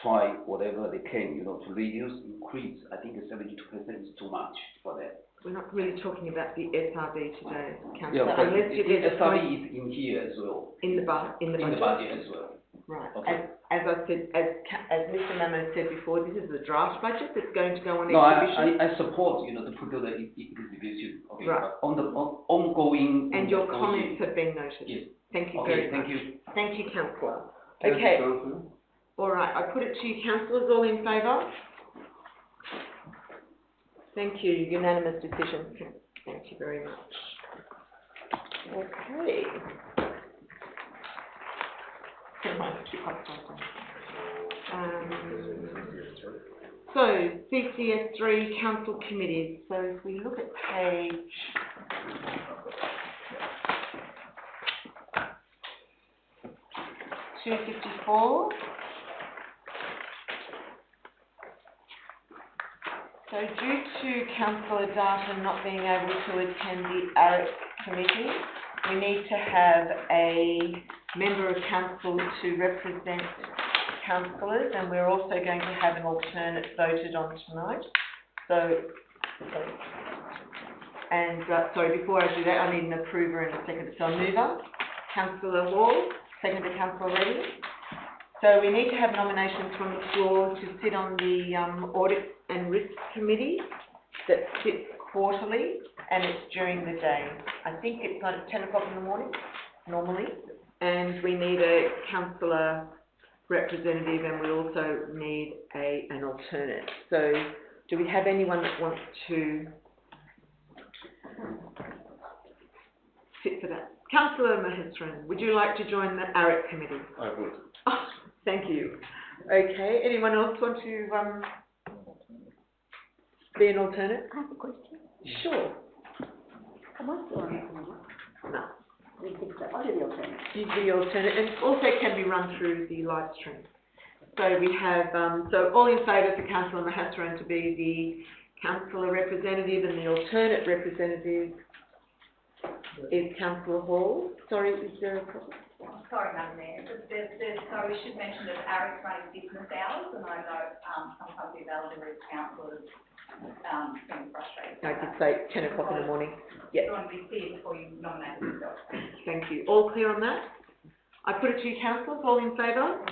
try whatever they can, you know, to reduce, increase. I think 72% is too much for that. We're not really talking about the SRD today, councillor, Yeah, but unless the SRD is in here as well. in the budget. In the budget as well. Right. Okay. As I said, as Mr. Mammo said before, this is the draft budget that's going to go on No, exhibition. I support, you know, the particular exhibition. Okay. Right. But on the ongoing. And your comments have been noted. Yes. Thank you Okay, very much. thank you. Thank you, councillor. Thank you, Okay. councillor. All right, I put it to you, councillors, all in favour? Thank you, unanimous decision. Thank you very much. Okay. So, CCS 3 council committees. So if we look at page 254. So due to Councillor Darton not being able to attend the ARIC committee, we need to have a member of council to represent councillors, and we're also going to have an alternate voted on tonight. So, sorry, before I do that, I need an approver and a second. So a mover, Councillor Hall, seconder Councillor Reddy. So we need to have nominations from the floor to sit on the Audit and Risk Committee that sits quarterly, and it's during the day. I think it's like at 10 o'clock in the morning, normally, and we need a councillor representative, and we also need an alternate. So do we have anyone that wants to sit for that? Councillor Maheswaran, would you like to join the ARIC committee? I would. Oh, thank you. Okay, anyone else want to be an alternate? I have a question. Sure. Am I still on the committee? No. We think so. I'll do the alternate. You the alternate, and also can be run through the live stream. So we have, so all in favour for Councillor Maheswaran to be the councillor representative, and the alternate representative is Councillor Hall. Sorry, is there a problem? Sorry, Madam Mayor, so we should mention that ARIC's running business hours, and I know, sometimes the availability of councillors, can frustrate. I did say 10 o'clock in the morning. Yes. You want to be clear before you nominate yourself. Thank you. All clear on that? I put it to you, councillors, all in favour?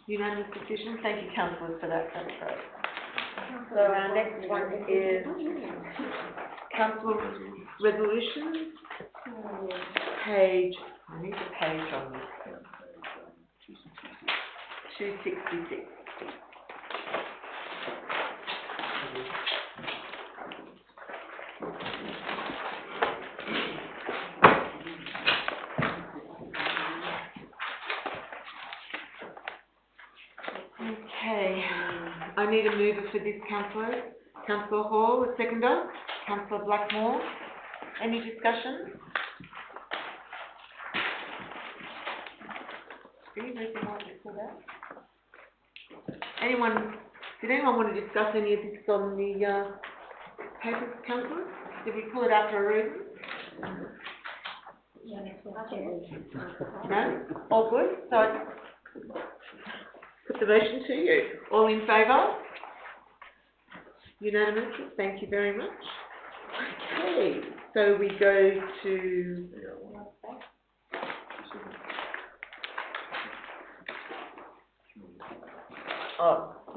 Unanimous decision. Thank you, councillors, for that. That's great. So our next one is council resolutions. Page, I need a page on this. 266. Okay, I need a mover for this, councillor. Councillor Hall, a seconder. Councillor Blackmore. Any discussion? Anyone, did anyone want to discuss any of this on the papers, councillor? Did we pull it out for a reason? No? All good? So I put the motion to you. All in favour? Unanimous? Thank you very much. Okay, so we go to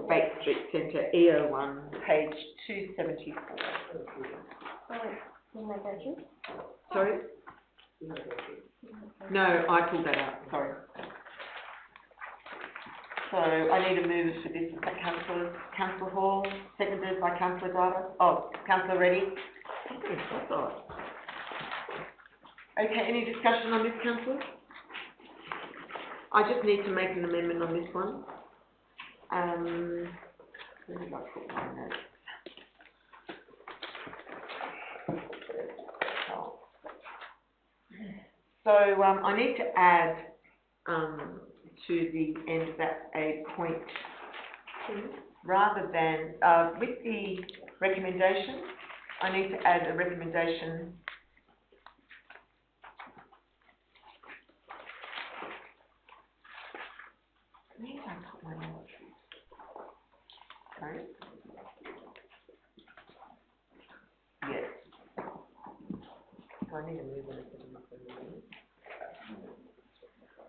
Bates Street Centre, EO1, page 274. Sorry? No, I pulled that out, sorry. So I need a move for this, Councillor Hall, seconded by Councillor Data. Oh, Councillor Reddy. That's all right. Okay, any discussion on this, councillor? I just need to make an amendment on this one. Where did I put my notes? So, I need to add, to the end of that a point two, rather than, with the recommendation, I need to add a recommendation. Where did I put my notes? Sorry? Yes. So I need to move on.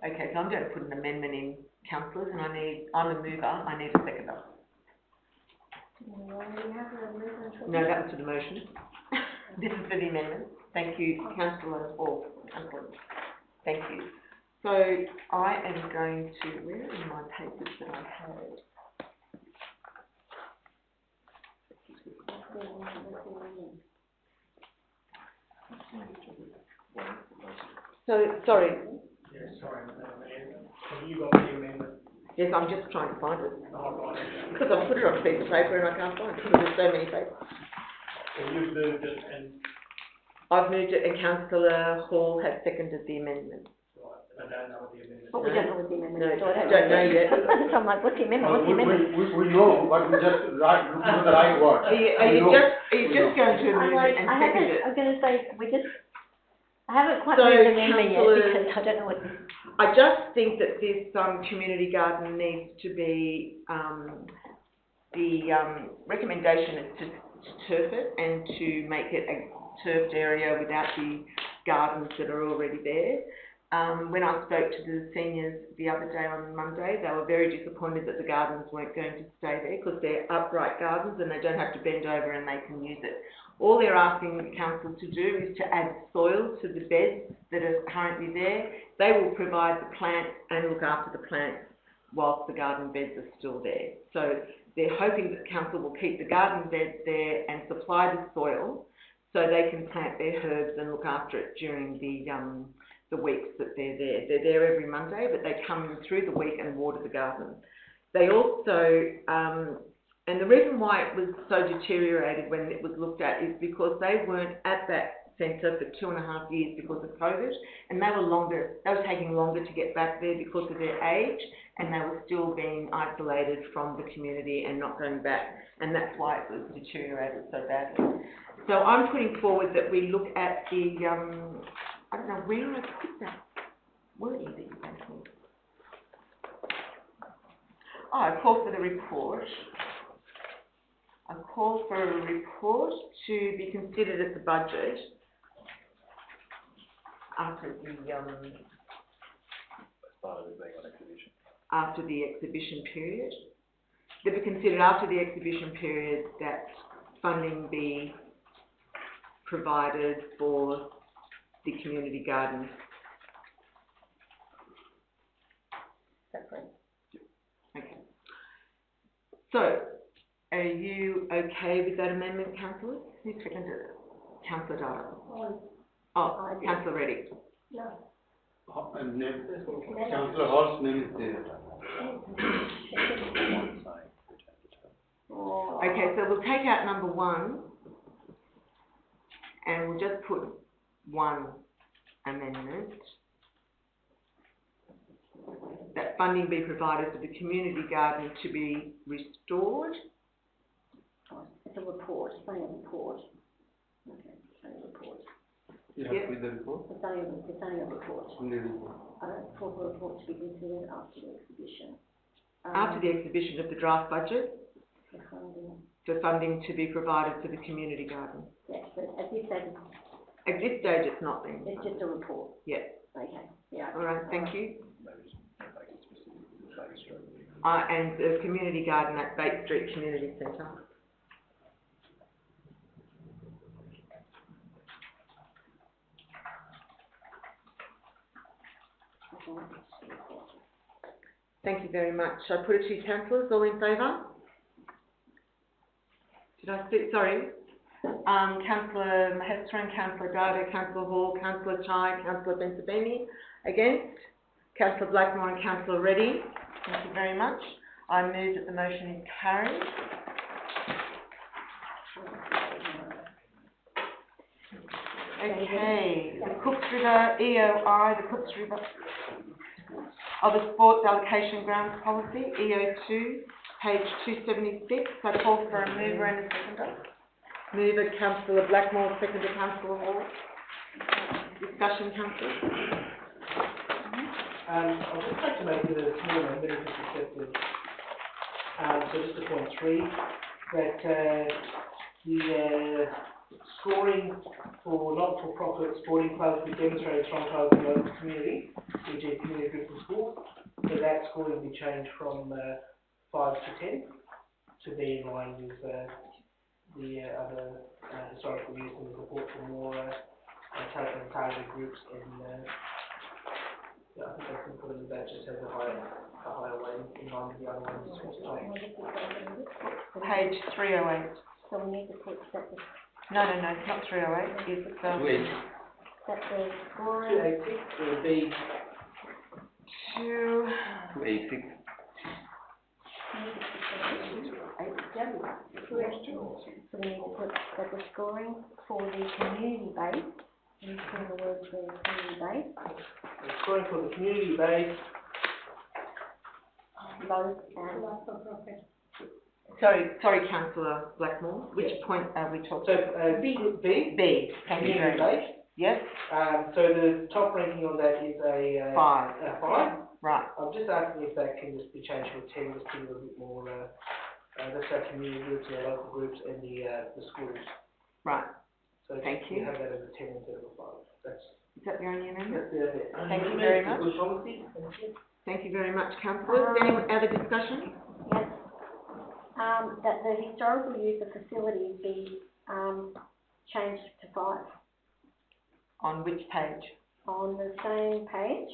Okay, so I'm going to put an amendment in, councillors, and I'm a mover, I need a seconder. No, that was for the motion. This is for the amendment. Thank you, councillor Hall. Thank you. So I am going to, where are my papers that I had? So, sorry. Yeah, sorry, Madam Mayor. Have you got the amendment? Yes, I'm just trying to find it. Oh, right. Because I've put it on a piece of paper and I can't find it because there's so many papers. So you've moved it and, I've moved it and councillor Hall has seconded the amendment. right, I don't know what the amendment is. But we don't know what the amendment No, is, so I don't know yet. So I'm like, what's the amendment, what's the amendment? We know, but we just look for the right word. Are you just going to I'm move like, it and I second haven't, it? I'm gonna say, I haven't quite So, moved the amendment yet, councillors- because I don't know what. I just think that this community garden needs to be, the recommendation is to turf it and to make it a turfed area without the gardens that are already there. When I spoke to the seniors the other day on Monday, they were very disappointed that the gardens weren't going to stay there because they're upright gardens and they don't have to bend over and they can use it. All they're asking the council to do is to add soil to the beds that are currently there. They will provide the plants and look after the plants whilst the garden beds are still there. So they're hoping that council will keep the garden beds there and supply the soil so they can plant their herbs and look after it during the weeks that they're there. They're there every Monday, but they come through the week and water the garden. They also, and the reason why it was so deteriorated when it was looked at is because they weren't at that centre for 2.5 years because of COVID, and they were taking longer to get back there because of their age, and they were still being isolated from the community and not going back, and that's why it was deteriorated so badly. So I'm putting forward that we look at the, I don't know where I put that wording that you gave me. Oh, I call for the report. I call for a report to be considered at the budget after the after the exhibition period. To be considered after the exhibition period that funding be provided for the community garden. Okay. So, are you okay with that amendment, councillors? Who seconded it? Councillor Data. Oh, Councillor Reddy. No. And Councillor Hall's name is there. Okay, so we'll take out number 1 and we'll just put 1 amendment. That funding be provided for the community garden to be restored. It's a report, it's only a report. Okay, it's only a report. You have to read the report? It's only a report. Only report. I don't call for a report to be considered after the exhibition. After the exhibition of the draft budget, The funding. for funding to be provided for the community garden. Yes, but at this stage, At this stage, it's not being. it's just a report. Yeah. Okay, yeah. All right, thank you. And the community garden at Bate Street Community Centre. Thank you very much. I put it to you, councillors, all in favour? Did I speak, sorry? Councillor Mahestran, Councillor Dada, Councillor Hall, Councillor Chai, Councillor Bensabeni. Against? Councillor Blackmore and Councillor Reddy. Thank you very much. I move that the motion is carried. Okay, the Cooks River EOI, the Cooks River of the Sports Allocation Grounds Policy, EO2, page 276. I call for a mover and a seconder. Mover, Councillor Blackmore, seconder, Councillor Hall. Discussion, councillor. I'd just like to make a small amendment if it's accepted. So just to point 3, that the scoring for not-for-profit sporting clubs who demonstrated strong ties in the local community, e.g. community groups and schools, so that scoring will be changed from 5 to 10 to be in line with the other historical use and support for more targeted groups and yeah, I think I can put in that just has a higher weight in line with the other ones. Page 308. So we need to put that the, No, it's not 308. It's that the scoring, 286 will be 286. so we need to put that the scoring for the community base, and put the words for the community base, scoring for the community base. low and Sorry, Councillor Blackmore. Which point are we talking? So B. Group B, B. Thank you very community much. base. Yes. So the top ranking on that is a 5. a 5. Right. I'm just asking if that can just be changed to a 10, just to give a bit more. That's our community groups, our local groups, and the schools. Right. So Thank you. have that as a 10 instead of a 5. Is that the only amendment? That's the Thank you very much. Good policy. Thank you very much, councillors. Any other discussion? yes. That the historical use of facilities be changed to 5 On which page? on the same page.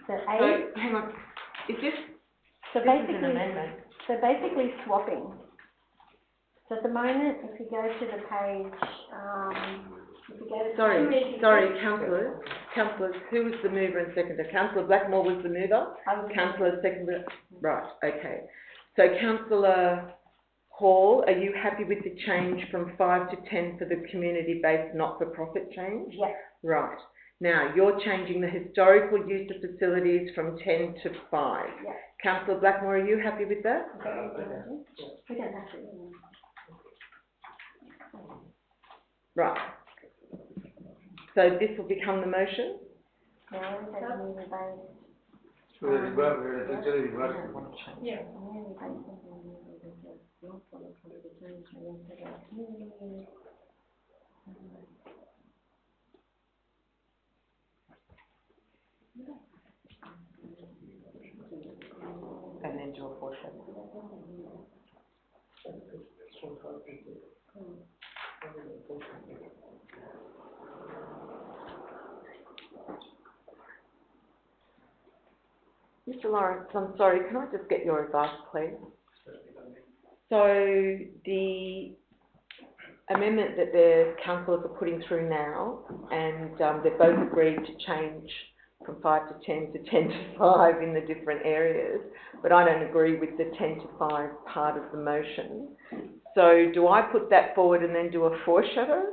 So A. So, hang on. Is this So is an basically, amendment? swapping. So at the moment, if you go to the page, if you go to Sorry, councillors, who was the mover and seconder? Councillor Blackmore was the mover, councillor seconder, right, okay. So councillor Hall, are you happy with the change from 5 to 10 for the community-based not-for-profit change? Yes. Right. Now, you're changing the historical use of facilities from 10 to 5. Yes. Councillor Blackmore, are you happy with that? We don't have to. Right. So this will become the motion? Now, the community based. So the reverse, we're essentially reversing. Yeah. Community based not for the community. And then do a foreshadow. Mr. Lawrence, I'm sorry, can I just get your advice, please? So the amendment that the councillors are putting through now, and they've both agreed to change from 5 to 10 to 10 to 5 in the different areas, but I don't agree with the 10 to 5 part of the motion. So do I put that forward and then do a foreshadow?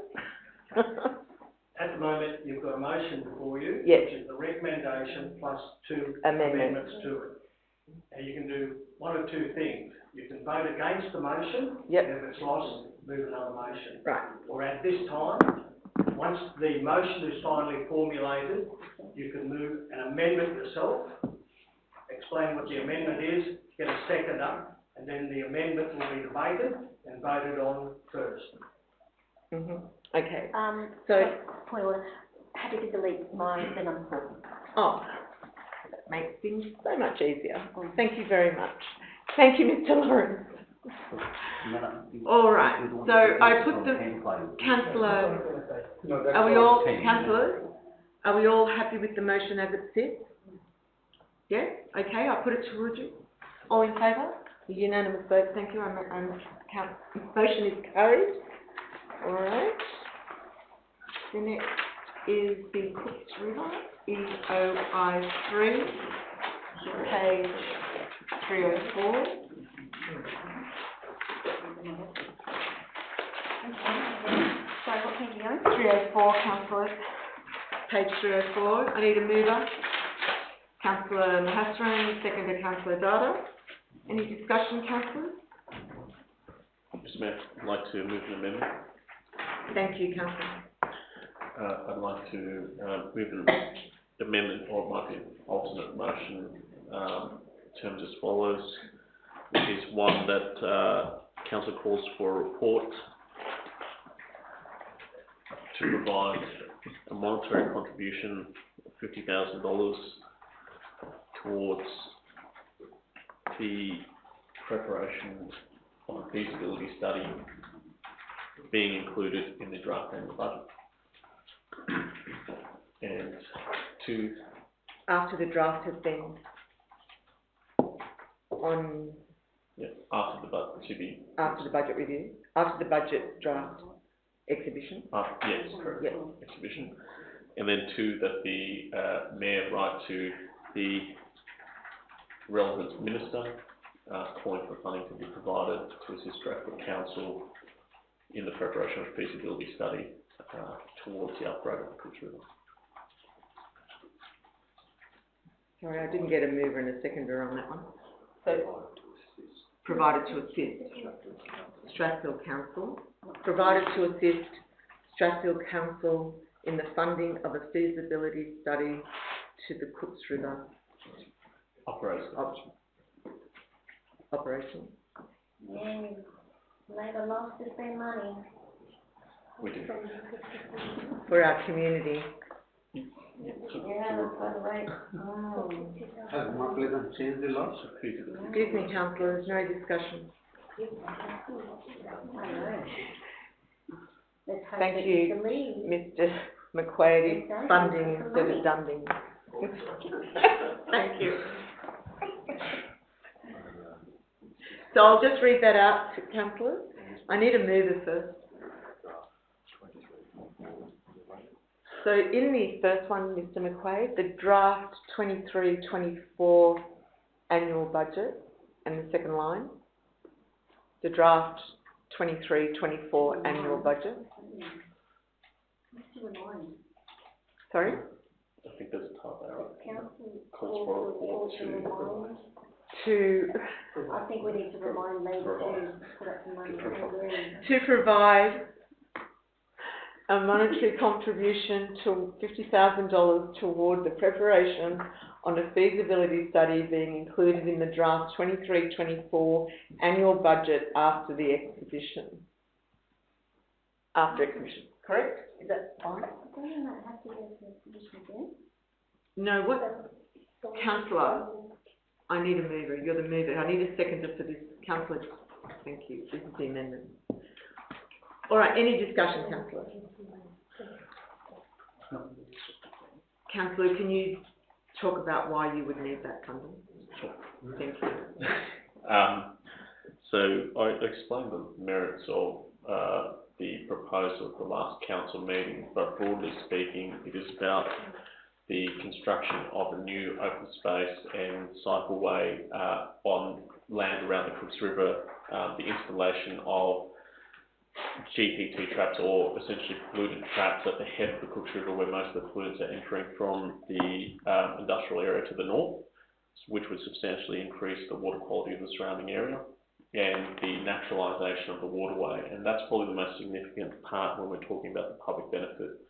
At the moment, you've got a motion before you, Yes. which is the recommendation plus 2 Amendments. amendments to it. And you can do one of 2 things. You can vote against the motion, Yep. and if it's lost, move another motion. Right. Or at this time, once the motion is finally formulated, you can move an amendment yourself, explain what the amendment is, get a seconder, and then the amendment will be debated and voted on first. Okay. So, point of order, happy to delete mine, then I'm full. Oh, that makes things so much easier. Thank you very much. Thank you, Mr. Lawrence. All right, so I put the councillor, No, that's are we all, all. councillors, are we all happy with the motion as it sits? Okay, I'll put it to Ruju. All in favour? Unanimous vote, thank you, motion is carried. All right. The next is the Cooks River, EOI 3, page 304. Sorry, what page are you on? 304, councillors, page 304. I need a mover. Councillor Mahastran, seconder Councillor Dada. Any discussion, councillors? Mr Mayor, I'd like to move an amendment. Thank you, councillor. I'd like to move an amendment, or it might be an alternate motion, terms as follows, which is one that council calls for a report to provide a monetary contribution of $50,000 towards the preparation of a feasibility study being included in the draft annual budget. And two, After the draft has been on, after the budget, to be, after the budget review, after the budget draft exhibition. yes, correct, Yep. exhibition. And then two, that the mayor write to the relevant minister, calling for funding to be provided to assist Stratford Council in the preparation of a feasibility study towards the upgrade of the Cooks River. Sorry, I didn't get a mover and a seconder on that one. So, provided to assist Strathfield Council, provided to assist Strathfield Council in the funding of a feasibility study to the Cooks River operation. Yeah, Labour lost their money. We do. For our community. Yeah, that's by the way. Has Mark Pleasant changed the laws? Excuse me, councillors, no discussion. I know. Let's hope Thank that you, believe. Mr. McQuaid, is funding instead of dunding. Thank you. So I'll just read that out to councillors. I need a mover first. So in the first one, Mr. McQuaid, the draft 23-24 annual budget, and the second line, the draft 23-24 annual budget. Sorry? I think there's a typo, right? Council Calls for a report To I think we need to remind Labour to put up some money in the room. to provide a monetary contribution to $50,000 toward the preparation on a feasibility study being included in the draft 23-24 annual budget after the exhibition. After exhibition, correct? Is that fine? Doesn't that have to go to the exhibition again? No, what? Councillor, I need a mover. You're the mover. I need a seconder for this. Councillor, thank you. This is the amendment. All right, any discussion, councillor? No. Councillor, can you talk about why you would need that funding? Sure. Thank you. So I explained the merits of the proposal at the last council meeting, but broadly speaking, it is about the construction of a new open space and cycleway on land around the Cooks River, the installation of GPT traps, or essentially pollutant traps at the head of the Cooks River, where most of the pollutants are entering from the industrial area to the north, which would substantially increase the water quality of the surrounding area and the naturalisation of the waterway. And that's probably the most significant part when we're talking about the public benefit.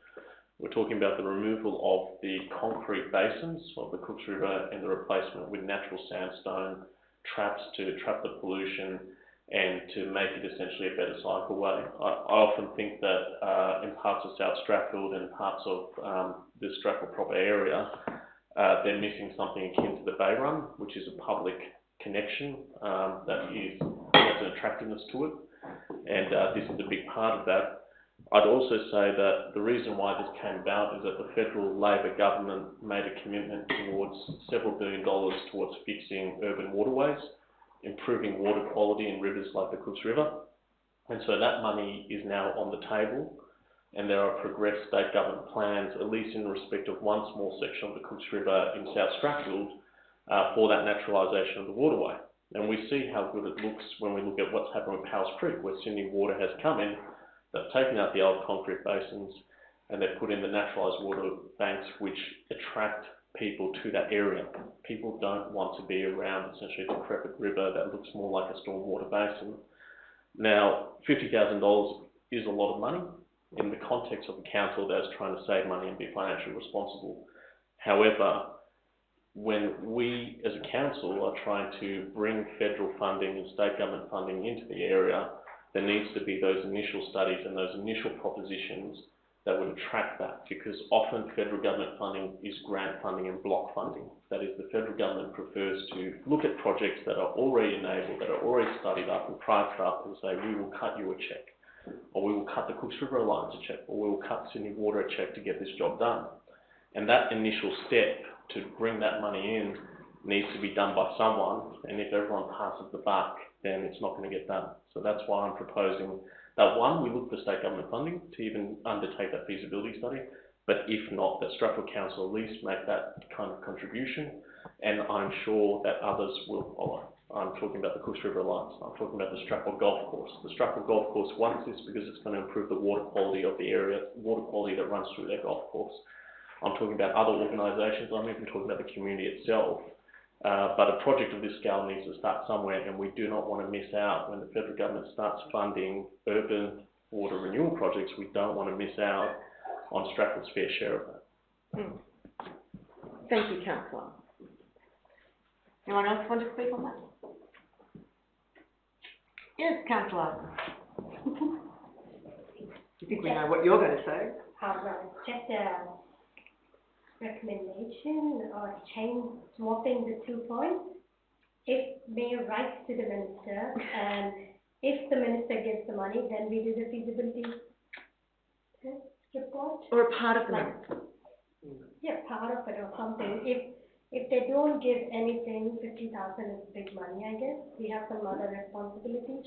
We're talking about the removal of the concrete basins of the Cooks River and the replacement with natural sandstone traps to trap the pollution and to make it essentially a better cycleway. I often think that in parts of South Strathfield and parts of the Strathfield proper area, they're missing something akin to the Bay Run, which is a public connection that has an attractiveness to it. And this is a big part of that. I'd also say that the reason why this came about is that the federal Labor government made a commitment towards several $1 billion towards fixing urban waterways, improving water quality in rivers like the Cooks River. And so that money is now on the table, and there are progressed state government plans, at least in respect of one small section of the Cooks River in South Strathfield, for that naturalisation of the waterway. And we see how good it looks when we look at what's happened with Powell's Creek, where Sydney Water has come in. They've taken out the old concrete basins and they've put in the naturalised water banks which attract people to that area. People don't want to be around essentially a decrepit river that looks more like a stormwater basin. Now, $50,000 is a lot of money in the context of a council that's trying to save money and be financially responsible. However, when we as a council are trying to bring federal funding and state government funding into the area, there needs to be those initial studies and those initial propositions that would attract that, because often federal government funding is grant funding and block funding. That is, the federal government prefers to look at projects that are already enabled, that are already studied up and priced up, and say, we will cut you a check, or we will cut the Cooks River Alliance a check, or we will cut Sydney Water a check to get this job done. And that initial step to bring that money in needs to be done by someone, and if everyone passes the buck, then it's not going to get done. So that's why I'm proposing that, one, we look for state government funding to even undertake that feasibility study, but if not, that Strathfield Council at least make that kind of contribution, and I'm sure that others will follow. I'm talking about the Cooks River Alliance, I'm talking about the Strathfield Golf Course. The Strathfield Golf Course wants this because it's going to improve the water quality of the area, water quality that runs through their golf course. I'm talking about other organisations, I'm even talking about the community itself. But a project of this scale needs to start somewhere, and we do not want to miss out when the federal government starts funding urban water renewal projects. We don't want to miss out on Strathfield's fair share of that. Thank you, Councillor. Anyone else want to speak on that? Yes, Councillor. You think we know what you're going to say? Just a recommendation or change, swapping the 2 points. If Mayor writes to the Minister, and if the Minister gives the money, then we do the feasibility report. Or a part of the money? Yeah, part of it or something. If they don't give anything, 50,000 is big money, I guess. We have some other responsibilities.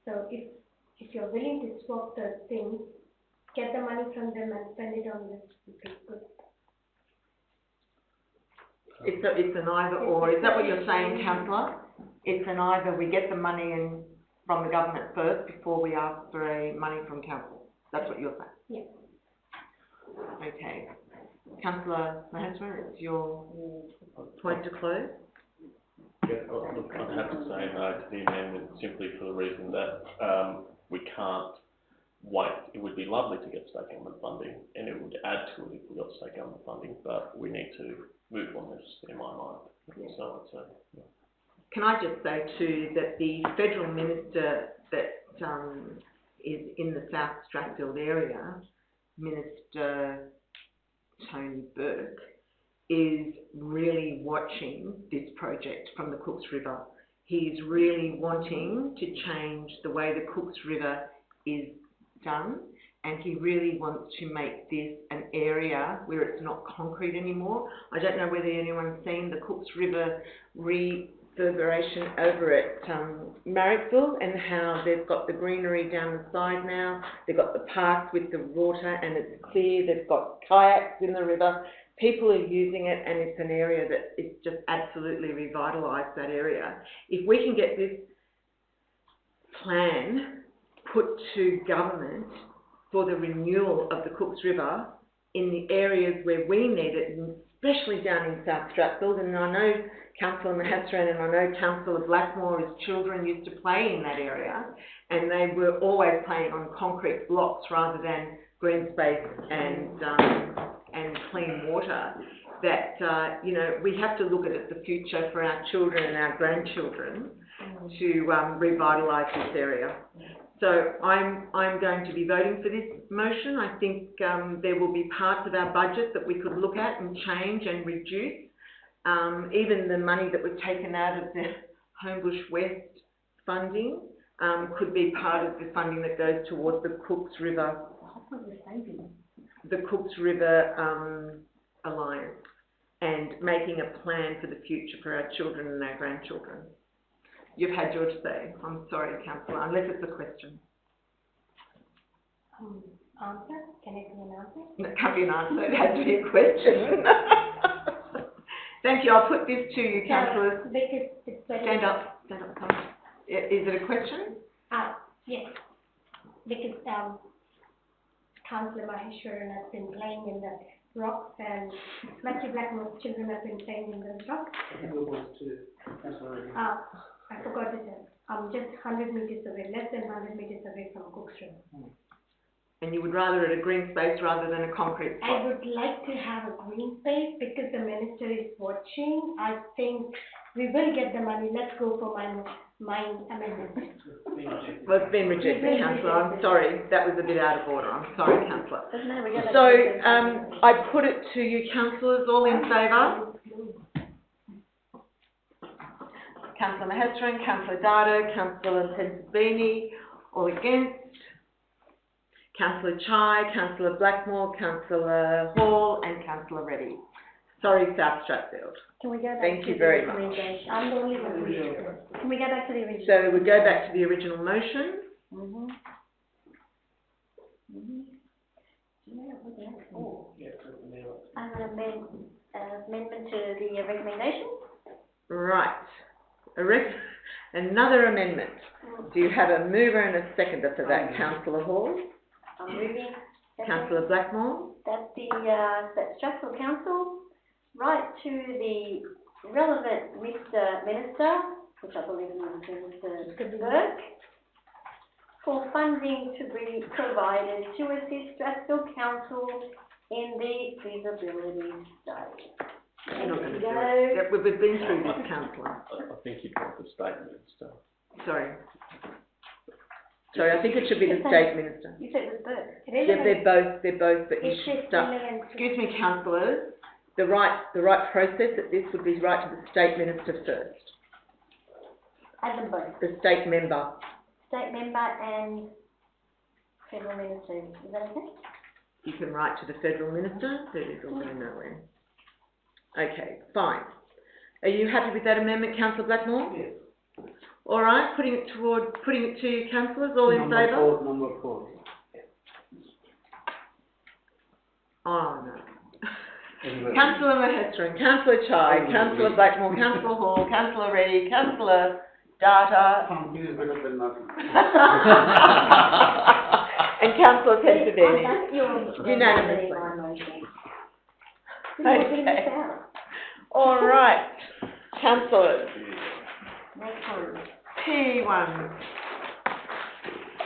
So if you're willing to swap the things, get the money from them and spend it on this, would be good. It's an either or. Is that what you're saying, Councillor? It's an either we get the money in from the government first before we ask for money from council. That's what you're saying? Yeah. Okay. Councillor Maheswar, it's your point to close. Yeah, look, I'd have to say no to the amendment simply for the reason that we can't wait. It would be lovely to get state government funding, and it would add to it if we got state government funding, but we need to move on this, in my mind. Yeah. So I'd say, yeah. Can I just say too that the federal minister that is in the South Strathfield area, Minister Tony Burke, is really watching this project from the Cooks River. He's really wanting to change the way the Cooks River is done, and he really wants to make this an area where it's not concrete anymore. I don't know whether anyone's seen the Cooks River reverberation over at Marrickville, and how they've got the greenery down the side now. They've got the parks with the water and it's clear. They've got kayaks in the river. People are using it, and it's an area that it's just absolutely revitalised that area. If we can get this plan put to government for the renewal of the Cooks River in the areas where we need it, especially down in South Strathfield, and I know Councillor Maheswar and I know Councillor Blackmore, as children used to play in that area, and they were always playing on concrete blocks rather than green space and clean water, that, you know, we have to look at the future for our children and our grandchildren to revitalise this area. So I'm going to be voting for this motion. I think there will be parts of our budget that we could look at and change and reduce. Even the money that was taken out of the Homebush West funding could be part of the funding that goes towards the Cooks River the Cooks River, Alliance and making a plan for the future for our children and our grandchildren. You've had your say. I'm sorry, councillor, unless it's a question. Answer? Can I give an answer? It can't be an answer, it has to be a question. Thank you, I'll put this to you, councillors. Because it's very... Stand up, come. Is it a question? Yes. Because, Councillor Maheshwaran has been playing in the rocks and Matthew Blackmore's children have been playing in those rocks. I think it was to Councillor Reddy. I forgot to tell. I'm just 100 meters away, less than 100 meters away from Cooks River. And you would rather at a green space rather than a concrete spot? I would like to have a green space because the minister is watching. I think we will get the money. Let's go for my amendment. Well, it's been rejected, councillor. I'm sorry, that was a bit out of order. I'm sorry, councillor. So, So, I put it to you, councillors, all in favour? Councillor Maheshwaran, Councillor Data, Councillor Pensabini, all against? Councillor Chai, Councillor Blackmore, Councillor Hall and Councillor Reddy. Sorry, South Stratfield. can we go back Thank to you the very much. recommendation? I'm the only one who Can we go back to the original? So we go back to the original motion. Mm-hmm. Mm-hmm. Yeah, so the mayor. I'm going to amend, amendment to the recommendation. Right. Another amendment. Do you have a mover and a seconder for that, Councillor Hall? I'm moving. Councillor Blackmore? That the, that Strathfield Council write to the relevant Minister, which I believe is Mr. Burke, for funding to be provided to assist Strathfield Council in the feasibility study. You're not going to do it. Yeah, we've been through this, councillor. I think you'd want the state minister. Sorry. Sorry, I think it should be the state minister. You said it was Burke. Yeah, they're both, but you It's should just start. relevant. Excuse me, councillors. The right process at this would be right to the state minister first. Add them both. The state member. State member and federal minister. Is that okay? You can write to the federal minister, but it's all going nowhere. Okay, fine. Are you happy with that amendment, Councillor Blackmore? Yes. All right, putting it to you, councillors, all in favour? Number four. Oh, no. Councillor Maheshwaran, Councillor Chai, Councillor Blackmore, Councillor Hall, Councillor Reddy, Councillor Data. Something is better than nothing. And Councillor Pensabini. That's your Unanimously. my motion. Okay. All right, councillors. Next one. P1.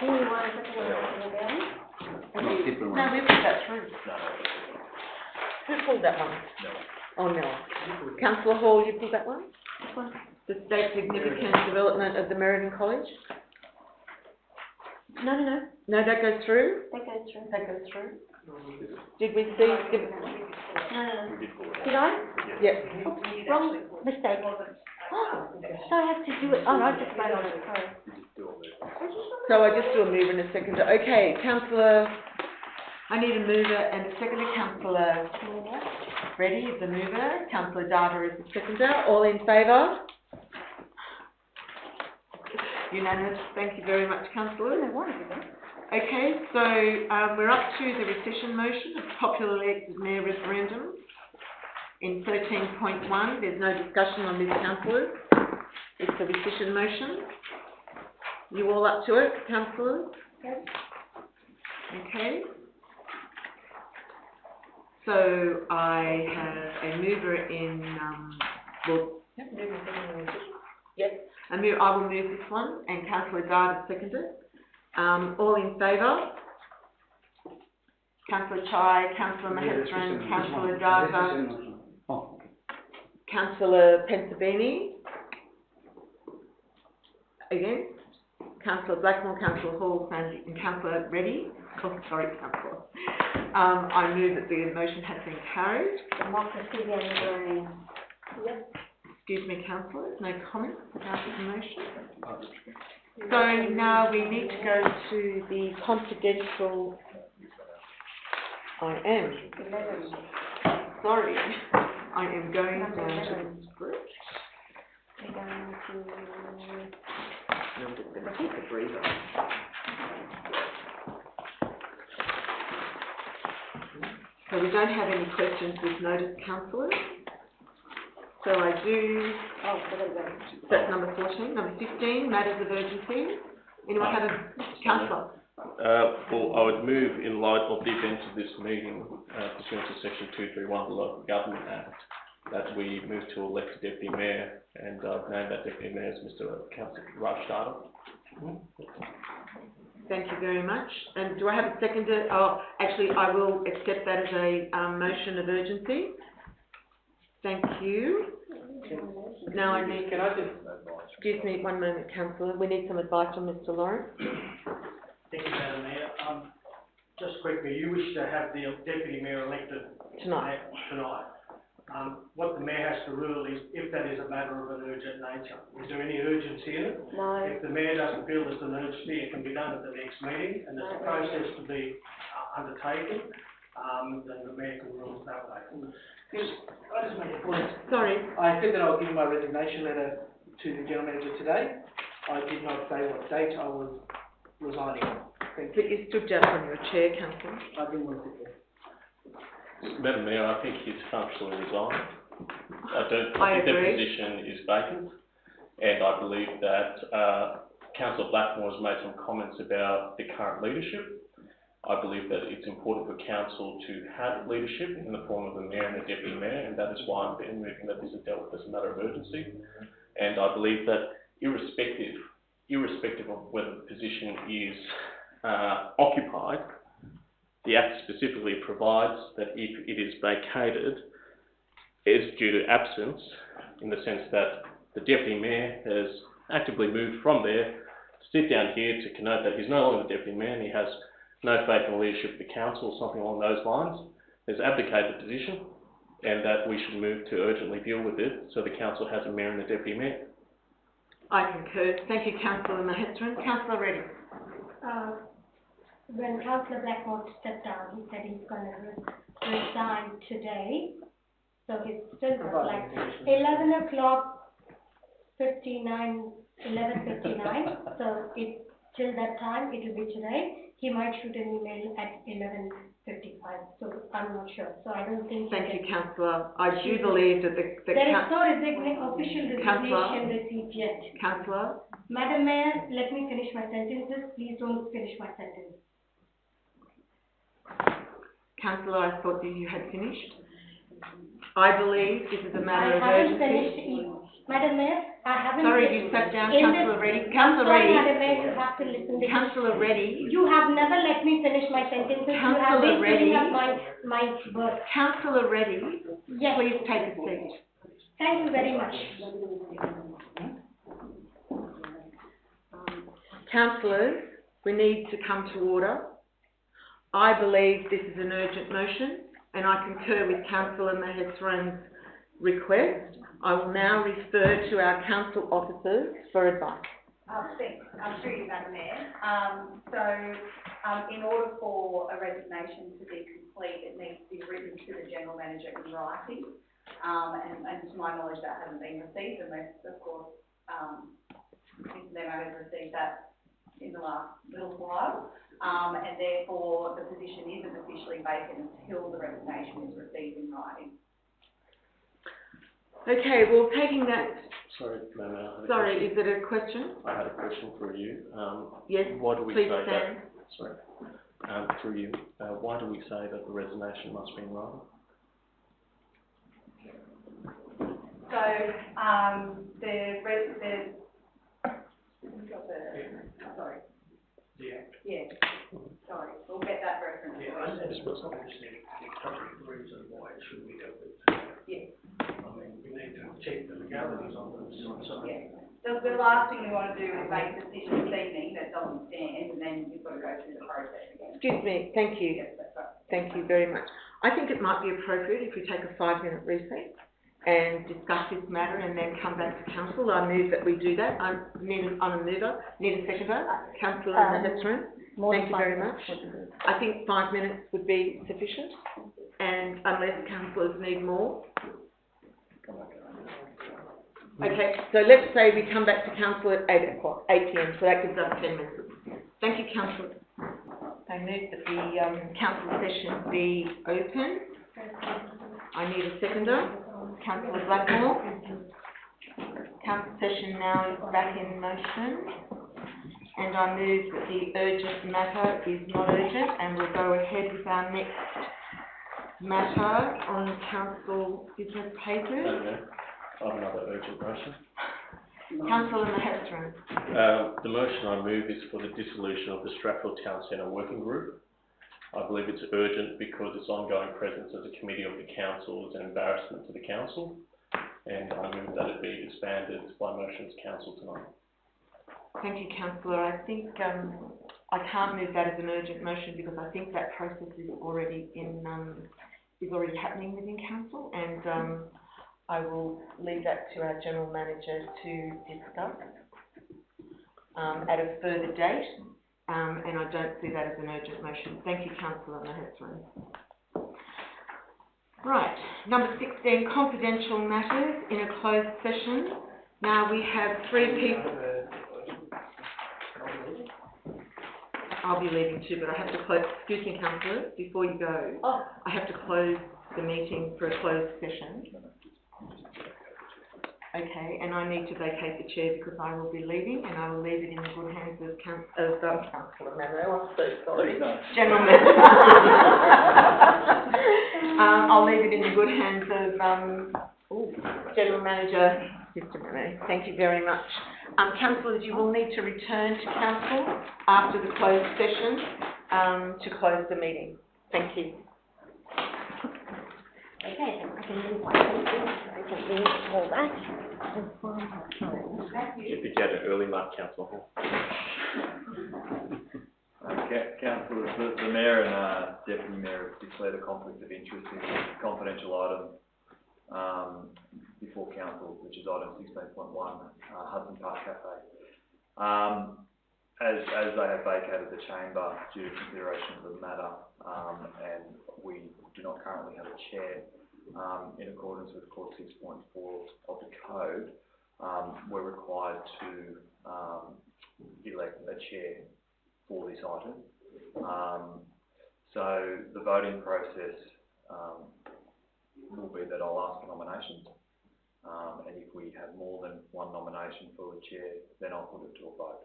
Anyone put it No, we put that through. Who pulled that one? No. Oh, no. Councillor Hall, you pulled that one? Which one? The state significant development of the Merredin College? No. No, that goes through? That goes through. That goes through. Did we see? No. Did I? Yep. Oops, wrong mistake. So I have to do it. Oh, no, I just vote on it. Sorry. So I just do a mover and a seconder. Okay, councillor, I need a mover and a seconder. Councillor Reddy is the mover. Councillor Data is the seconder. All in favour? Unanimous. Thank you very much, councillors. Okay, so we're up to the rescission motion of popularly elected mayor referendum. In 13.1, there's no discussion on this, councillors. It's a rescission motion. You all up to it, councillors? Yes. Okay. So I have a mover in, I will move this one, and Councillor Data seconded. All in favour? Councillor Chai, Councillor Maheshwaran, Councillor Data, Councillor Pensabini. Again, Councillor Blackmore, Councillor Hall, and Councillor Reddy. Oh, sorry, Councillor. I move that the motion has been carried. Democracy and green. Yep. Excuse me, councillors, no comments about the motion. So now we need to go to the confidential I am. 11. Sorry, I am going down to the script. We're going to, I'm just going to take a breather. So we don't have any questions with notice, councillors. So I do, that's number 14, number 15, matters of urgency. Anyone have a, councillor? Well, I would move in light of the events of this meeting, pursuant to section 231 of the Local Government Act, that we move to elect a deputy mayor, and I've named that deputy mayor as Mr. Councillor Raj Data. Thank you very much. And do I have a seconder? Oh, actually, I will accept that as a motion of urgency. Thank you. Now I need, Can I just, excuse me, one moment, councillor. We need some advice from Mr. Lawrence. Thank you, Madam Mayor. Just quickly, you wish to have the deputy mayor elected Tonight. What the mayor has to rule is if that is a matter of an urgent nature. Is there any urgency in it? no. If the mayor doesn't feel there's an urgency, it can be done at the next meeting, and there's a process to be undertaken, then the mayor can rule that way. yes, I just make a point. Sorry. I said that I was giving my resignation letter to the general manager today. I did not say what date I was resigning. Thank But you. you stood down from your chair, councillor. I didn't want to sit there. Madam Mayor, I think he's functionally resigned. I I think the agree. position is vacant, and I believe that Councillor Blackmore has made some comments about the current leadership. I believe that it's important for council to have leadership in the form of a mayor and a deputy mayor, and that is why I'm moving that this is dealt with as a matter of urgency. And I believe that irrespective of whether the position is occupied, the Act specifically provides that if it is vacated, it is due to absence, in the sense that the deputy mayor has actively moved from there to sit down here to connote that he's no longer the deputy mayor and he has no faith in the leadership of the council or something along those lines, has abdicated the position, and that we should move to urgently deal with it so the council has a mayor and a deputy mayor. I concur. Thank you, councillor Maheswaran. Councillor Reddy. When Councillor Blackmore stepped down, he said he's gonna resign today. So he's still got like 11 o'clock 59, 11:59. So it, till that time, it will be today. He might shoot an email at 11:55. So I'm not sure. So I don't think. Thank you, councillor. I do believe that the There is no official resignation received yet. Councillor. Madam Mayor, let me finish my sentences. Please don't finish my sentence. Councillor, I thought that you had finished. I believe this is a matter of I haven't urgency. finished, Madam Mayor, I haven't. Sorry, you sat down, in Councillor this- Reddy. I'm Councillor sorry, Reddy. Madam Mayor, you have to listen to Councillor Reddy. You have never let me finish my sentences. You have Councillor been filling Reddy. up my words. Councillor Reddy, Yes, please take a seat. thank you very much. Councillors, we need to come to order. I believe this is an urgent motion, and I concur with Councillor Maheswaran's request. I will now refer to our council officers for advice. Thanks. Through you, Madam Mayor. In order for a resignation to be complete, it needs to be written to the General Manager in writing. And to my knowledge, that hasn't been received, unless, of course, Mr. Lemo has received that in the last little while. And therefore, the position isn't officially vacant until the resignation is received in writing. Okay, well, taking that, Sorry, Madam Mayor, I had a sorry, question. is it a question? I had a question for you. Yes, Why do we please say stand. that? Sorry, through you. Why do we say that the resignation must be in writing? So, sorry. Yeah, sorry, we'll get that reference. Yeah, I just put something to the appropriate reason why it should be dealt with. Yeah. I mean, we need to check the legalities of this, so. Yeah. The last thing we want to do is make a decision this evening that doesn't stand, and then you've got to go through the process again. Excuse me, thank you. Yes, that's right. Thank you very much. I think it might be appropriate if we take a 5-minute recess and discuss this matter and then come back to council. I move that we do that. I'm a mover. Need a seconder? Councillor Maheswaran. more than Thank you 5 very minutes much. would be good. I think 5 minutes would be sufficient, and unless councillors need more. Okay, so let's say we come back to council at 8 o'clock, 8 p.m, so that gives us 10 minutes. Thank you, councillor. I move that the council session be open. I need a seconder. Councillor Blackmore. Council session now is back in motion. And I move that the urgent matter is not urgent, and we'll go ahead with our next matter on council business papers. Okay. I have another urgent motion. Councillor Mahestran. The motion I move is for the dissolution of the Strathfield Town Centre Working Group. I believe it's urgent because its ongoing presence as a committee of the council is an embarrassment to the council, and I move that it be disbanded by motion of council tonight. Thank you, councillor. I think I can't move that as an urgent motion because I think that process is already happening within council, and I will leave that to our general manager to discuss at a further date, and I don't see that as an urgent motion. Thank you, councillor Mahestran. Right, number 16, confidential matters in a closed session. Now we have 3 people. I'll be leaving too, but I have to close, excuse me, councillor, before you go. I have to close the meeting for a closed session. Okay, and I need to vacate the chair because I will be leaving, and I will leave it in the good hands of Councillor Mamo. I'm so sorry. General Manager. I'll leave it in the good hands of General Manager Mr. Mamo. Thank you very much. Councillors, you will need to return to council after the closed session to close the meeting. Thank you. Okay, I can move my paper, I can leave all that. If you get an early mark, councillor Hall. Councillors, the Mayor and Deputy Mayor have declared a conflict of interest in a confidential item before council, which is item 16.1, Hudson Park Cafe. As they have vacated the chamber due to consideration of the matter, and we do not currently have a chair, in accordance with clause 6.4 of the code, we're required to elect a chair for this item. So the voting process will be that I'll ask for nominations, and if we have more than one nomination for the chair, then I'll put it to a vote.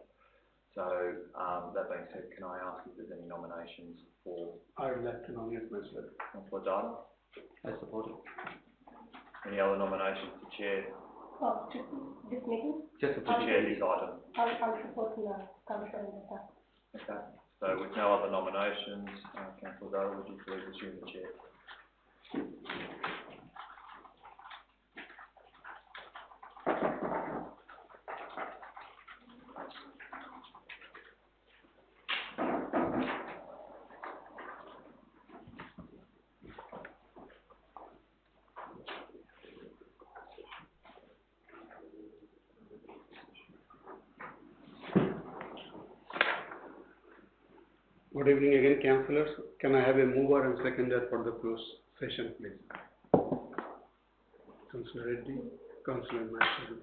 So that being said, can I ask if there's any nominations for? I would like to nominate myself. Councillor Data? I support it. Any other nominations to chair? Oh, to this meeting? Just To chair this item? I'll support the councillor in the Okay. So with no other nominations, Councillor Data, would you please assume the chair? Good evening again, councillors. Can I have a mover and seconder for the closed session, please? Councillor Reddy, Councillor Master.